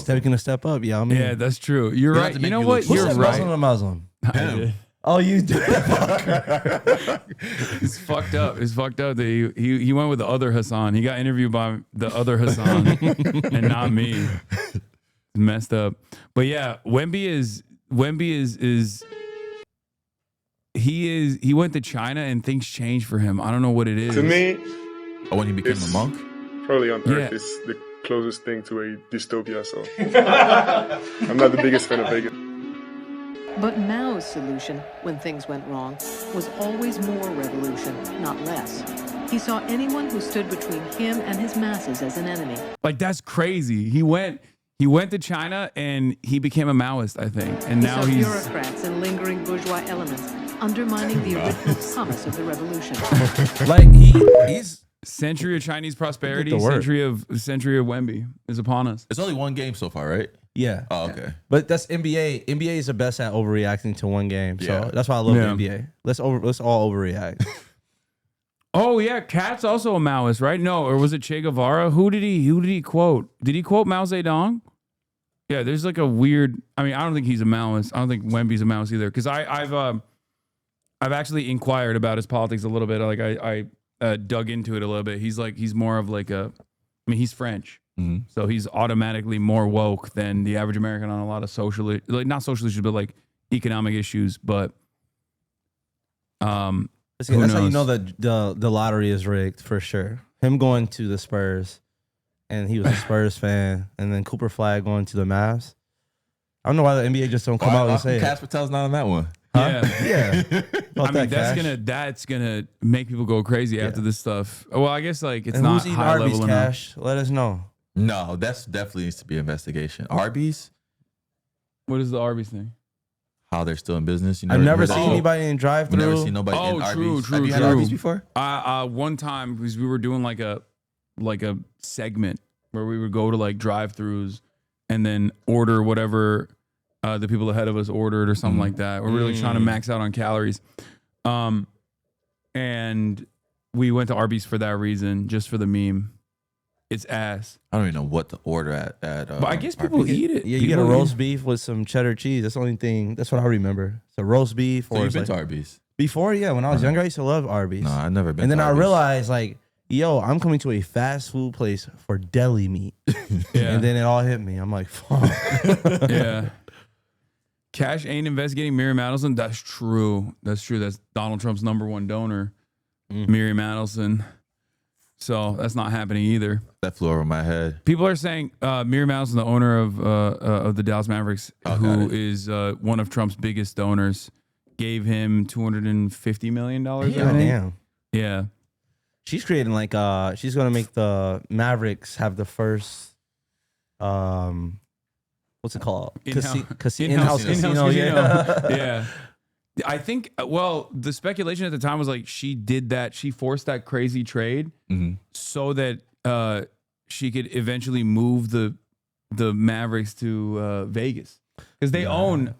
Taking a step up, Yao Ming. Yeah, that's true. You're right. You know what? Who You're said right. Muslim to Muslim? I did. Oh, you did. It's fucked up. It's fucked up that he went with the other Hasan. He got interviewed by the other Hasan and not me. Messed up. But yeah, Wemby is he went to China and things changed for him. I don't know what it is. To me, when he became a monk, probably on Earth is the closest thing to a dystopia. So I'm not the biggest fan of Vegas. But Mao's solution, when things went wrong, was always more revolution, not less. He saw anyone who stood between him and his masses as an enemy. Like, that's crazy. He went to China and he became a Maoist, I think. And now he he's saw bureaucrats and lingering bourgeois elements undermining the original promise of the revolution. Like he's century of Chinese prosperity, century of Wemby is upon us. It's only one game so far, right? Yeah. Oh, okay. But that's NBA. NBA is the best at overreacting to one game. So that's why I love the NBA. Let's all overreact. Oh yeah, Cat's also a Maoist, right? No, or was it Che Guevara? Who did he quote? Did he quote Mao Zedong? Yeah, there's like a weird. I mean, I don't think he's a Maoist. I don't think Wemby's a Maoist either. Because I've actually inquired about his politics a little bit. Like I dug into it a little bit. He's more of like a. I mean, he's French, so he's automatically more woke than the average American on a lot of social, like not social issues, but like economic issues. But that's how you know that the lottery is rigged for sure. Him going to the Spurs, and he was a Spurs fan, and then Cooper Flag going to the Mavs. don't know why the NBA just don't come out and say it. Cash Patel's not on that one. Huh? Yeah. I mean, that's gonna make people go crazy after this stuff. Well, I guess like it's and not who's eating high Arby's, level Cash? Let us know. No, that's definitely needs to be an investigation. Arby's? What is the Arby's thing? How they're still in business? I've never seen anybody in drive-thru. Never seen nobody in Arby's. True. Have you had Arby's before? One time because we were doing like a segment where we would go to like drive-thrus and then order whatever the people ahead of us ordered or something like that. We're really trying to max out on calories. And we went to Arby's for that reason, just for the meme. It's ass. I don't even know what to order at but I guess people eat it. Yeah, you get a roast beef with some cheddar cheese. That's the only thing. That's what I remember. It's a roast beef. So you've been to Arby's? Before, yeah. When I was younger, I used to love Arby's. No, I've never been And to then I Arby's. realized, like, yo, I'm coming to a fast food place for deli meat. Yeah. And then it all hit me. I'm like, fuck. Yeah. Cash ain't investigating Miriam Adelson. That's true. That's Donald Trump's #1 donor, Miriam Adelson. So that's not happening either. That flew over my head. People are saying Miriam Adelson, the owner of the Dallas Mavericks, who is one of Trump's biggest donors, gave him $250 million. Damn. Yeah. She's creating like she's gonna make the Mavericks have the first what's it called? In-house casino. Yeah. Yeah. I think, well, the speculation at the time was like she did that. She forced that crazy trade so that she could eventually move the Mavericks to Vegas because they own,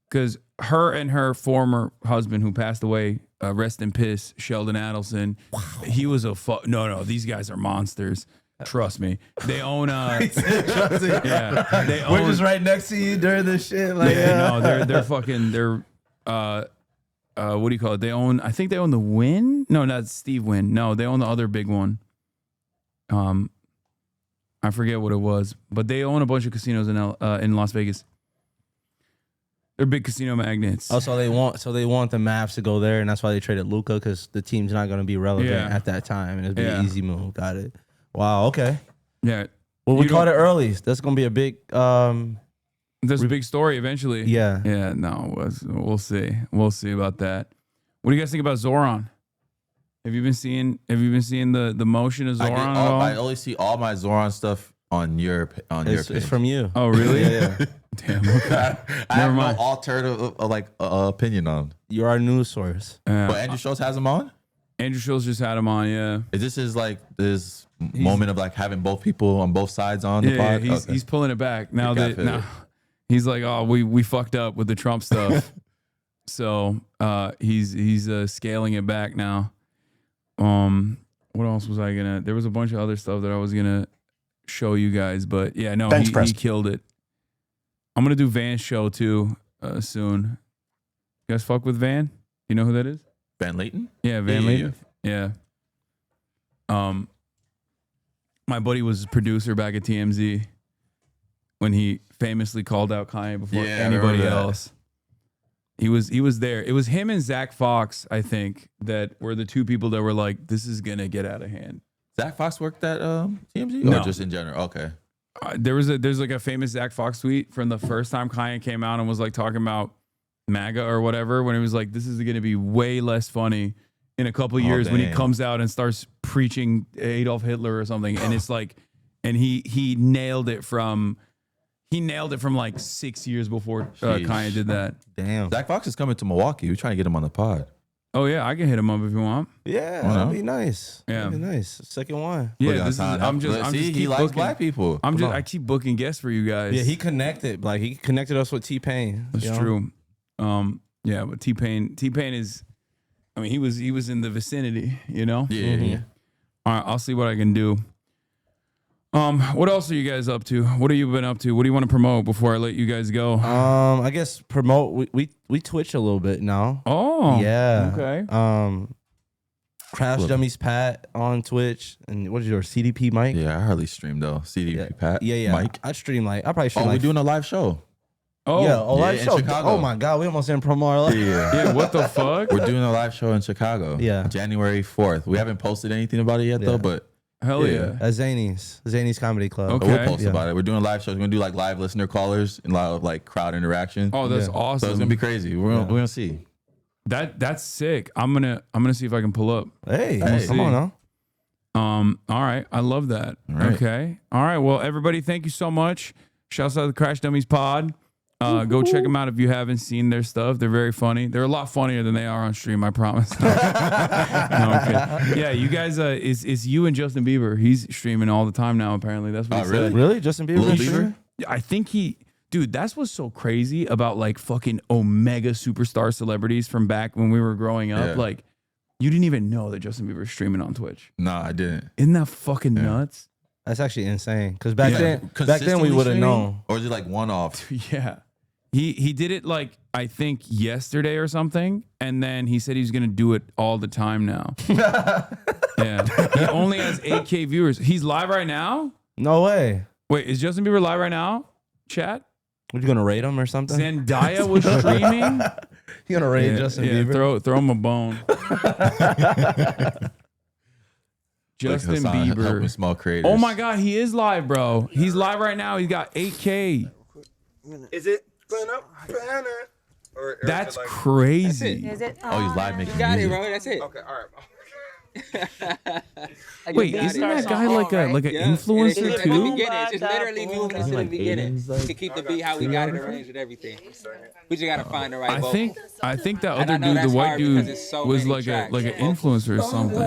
because her and her former husband who passed away, rest in piss, Sheldon Adelson. Wow. He was no, these guys are monsters. Trust me. They own they own, we're just right next to you during this shit. Like they're fucking what do you call it? They own, I think they own the Wynn. No, not Steve Wynn. No, they own the other big one. I forget what it was, but they own a bunch of casinos in Las Vegas. They're big casino magnates. Oh, so they want the Mavs to go there, and that's why they traded Luka, because the team's not going to be relevant at that time, and it'd be an easy move. Got it. Wow. Okay. Yeah. Well, we caught it early. That's going to be a big. There's a big story eventually. Yeah. Yeah. No, we'll see. We'll see about that. What do you guys think about Zohran? Have you been seeing the motion of Zohran at all? I only see all my Zohran stuff on your page. It's from you. Oh, really? Yeah. Damn. Okay. I have no alternative opinion on. You're our news source. But Andrew Schultz has him on? Andrew Schultz just had him on, yeah. Is this this moment of like having both people on both sides on the pod? Yeah, he's pulling it back. Now he's like, oh, we fucked up with the Trump stuff. So he's scaling it back now. What else was I gonna? There was a bunch of other stuff that I was gonna show you guys, but yeah, no, he killed it. I'm gonna do Van's show too soon. You guys fuck with Van? You know who that is? Van Layton? Yeah, Van Layton. Yeah. My buddy was producer back at TMZ when he famously called out Kanye before anybody else. He was there. It was him and Zach Fox, I think, that were the two people that were like, this is gonna get out of hand. Zach Fox worked at TMZ? No. Or just in general? Okay. There's like a famous Zach Fox tweet from the first time Kanye came out and was like talking about MAGA or whatever, when he was like, this is gonna be way less funny in a couple years when he comes out and starts preaching Adolf Hitler or something. And it's like, and he nailed it from like 6 years before Kanye did that. Damn. Zach Fox is coming to Milwaukee. We're trying to get him on the pod. Oh yeah, I can hit him up if you want. Yeah, that'd be nice. Yeah, that'd be nice. Second one. Yeah, I'm just he likes booking, black people. I keep booking guests for you guys. Yeah, he connected us with T-Pain. That's true. Yeah, but T-Pain is, I mean, he was in the vicinity, you know? Yeah. All right, I'll see what I can do. What else are you guys up to? What have you been up to? What do you want to promote before I let you guys go? I guess promote. We Twitch a little bit now. Oh, yeah. Okay. Crash Dummies Pat on Twitch, and what is your CDP Mike? Yeah, I hardly stream though. CDP Pat. Yeah. Mike. I probably stream. We're doing a live show. Oh, yeah, live show. Chicago. Oh my God, we almost didn't promo our live. Yeah, what the fuck? We're doing a live show in Chicago. Yeah, January 4th. We haven't posted anything about it yet though, but Hell yeah. At Zany's Comedy Club. Okay. We'll post about it. We're doing live shows. We're gonna do like live listener callers and a lot of like crowd interaction. Oh, that's awesome. So it's gonna be crazy. We're gonna see. That's sick. I'm gonna see if I can pull up. Hey, come on now. All right. I love that. Right. Okay. All right. Well, everybody, thank you so much. Shouts out to the Crash Dummies pod. Go check them out if you haven't seen their stuff. They're very funny. They're a lot funnier than they are on stream, I promise. No, okay. Yeah, you guys, is you and Justin Bieber. He's streaming all the time now, apparently. That's what he said. Really? Justin Bieber? I think dude, that's what's so crazy about like fucking Omega superstar celebrities from back when we were growing up. Yeah. Like, you didn't even know that Justin Bieber was streaming on Twitch. Nah, I didn't. Isn't that fucking nuts? That's actually insane. Because back then we would have known. Or is it like one-off? Yeah. He did it like, I think yesterday or something. And then he said he's going to do it all the time now. Yeah. He only has 8K viewers. He's live right now? No way. Wait, is Justin Bieber live right now? Chat? What, you going to rate him or something? Zendaya was streaming? You going to rate Justin Bieber? Throw him a bone. Justin Hasan, Bieber. helping small creators. Oh my God, he is live, bro. He's live right now. He's got 8K. Is it? That's crazy. Is it? Oh, he's live making You got music. it, bro. That's it. Okay, all right. Wait, isn't that guy like an influencer It's too? It's literally moving to the beginning. To keep the beat how we got it arranged and everything. We just gotta find the right vocal. I think that And I other know dude, the that's white hard dude, because it's so was many like tracks. an influencer or something.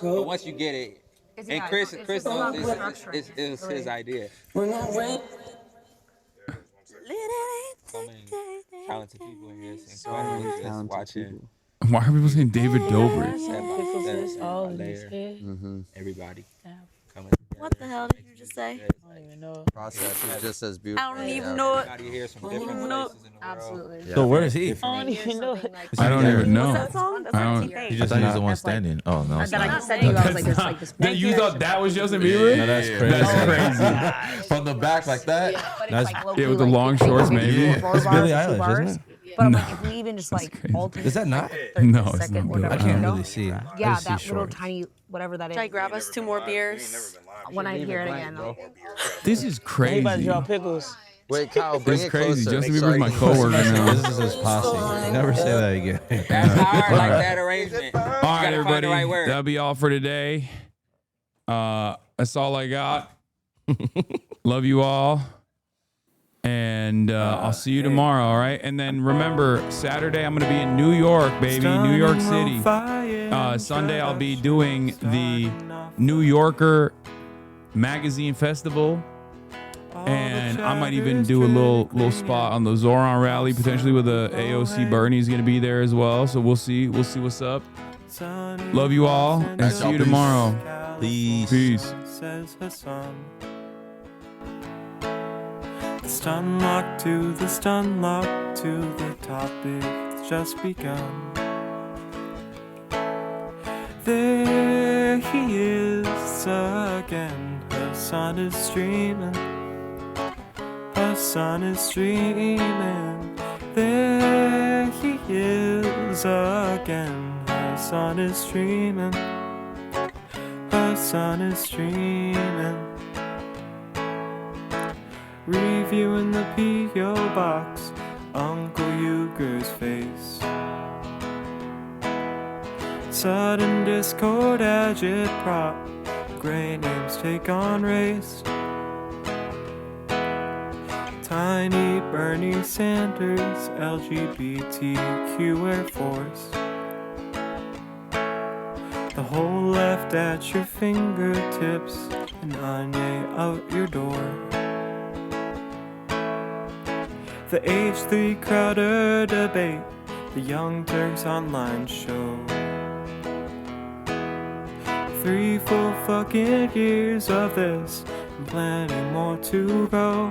But once you get it, and Chris knows this is his idea. So many talented people in here. So just watching. Why are people saying David Dobrik? Everybody. What the hell did you just say? I don't even know. Process is just as beautiful. I don't even know it. Absolutely. So where is he? I don't even know it. I don't even know. What's that song? That's I don't. not You just thought he was the one standing. Oh no. That I just said to you, I was like, there's like this. You thought that was Justin Bieber? No, that's crazy. That's crazy. From the back like that. That's, Yeah, with the long shorts, maybe. It's Billie Eilish, isn't it? But I'm like, if we even just like alter Is that not? No, it's not Billie I can't really see. I Yeah, just see that little shorts. tiny whatever that is. Should I grab us 2 more beers? When I hear it again. This is crazy. pickles. Wait, Kyle, bring It's it crazy. closer. Justin Make sure Bieber's I my can- coworker now. This is his posse. Never say that again. That's hard, like that arrangement. All right, Gotta find everybody. the right word. That'll be all for today. That's all I got. Love you all. And I'll see you tomorrow, all right? And then remember, Saturday I'm going to be in New York, baby, New York City. Sunday I'll be doing the New Yorker Magazine Festival. And I might even do a little spot on the ZOHRAN rally, potentially with a AOC Bernie's going to be there as well. So we'll see what's up. Love you all, and see you tomorrow. Peace. Says Hasan. Stun lock to the stun lock to the topic that's just begun. There he is again. Hasan is streaming. Hasan is streaming. There he is again. Hasan is streaming. Hasan is streaming. Reviewing the P.O. box, Uncle Uger's face. Sudden discord agitprop, gray names take on race. Tiny Bernie Sanders, LGBTQ Air Force. The whole left at your fingertips, and Anya out your door. The H3 Crowder debate, the Young Turks online show. 3 full fucking years of this, and plenty more to go.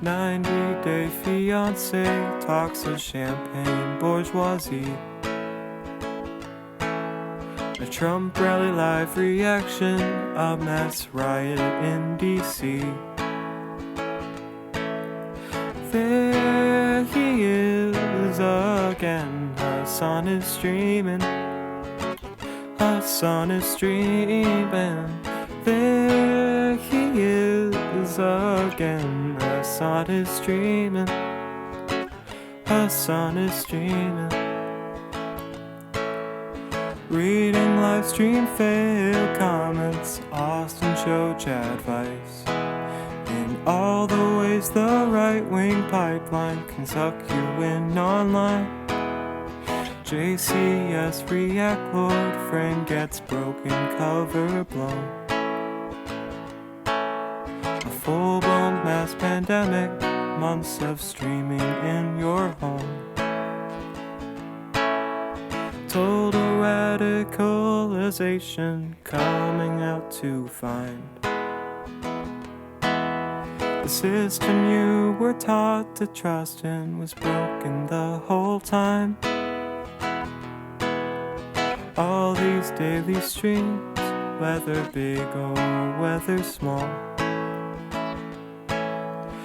90-day fiance, talks of champagne bourgeoisie. A Trump rally live reaction, a mass riot in DC. There he is again. Hasan is streaming. Hasan is streaming. There he is again. Hasan is streaming. Hasan is streaming. Reading live stream fail comments, Austin show chat advice. In all the ways the right-wing pipeline can suck you in online. JCS react, Lord Frame gets broken, cover blown. A full-blown mass pandemic, months of streaming in your home. Total radicalization coming out to find the system you were taught to trust in was broken the whole time. All these daily streams, whether big or whether small,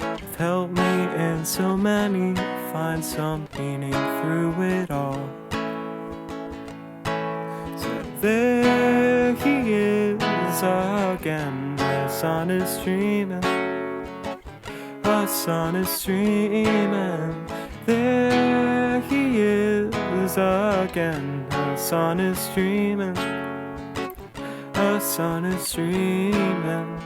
have helped me in so many find some meaning through it all. There he is again. Hasan is streaming. Hasan is streaming. There he is again. Hasan is streaming. Hasan is streaming.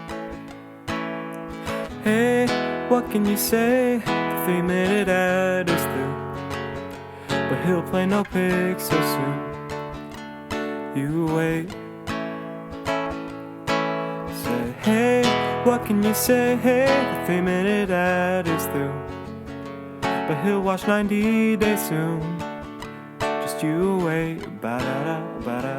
Hey, what can you say? The 3-minute ad is through, but he'll play no pigs so soon. You wait. Say, hey, what can you say? Hey, the 3-minute ad is through, but he'll watch 90 Days soon. Just you wait. Ba-da-da, ba-da.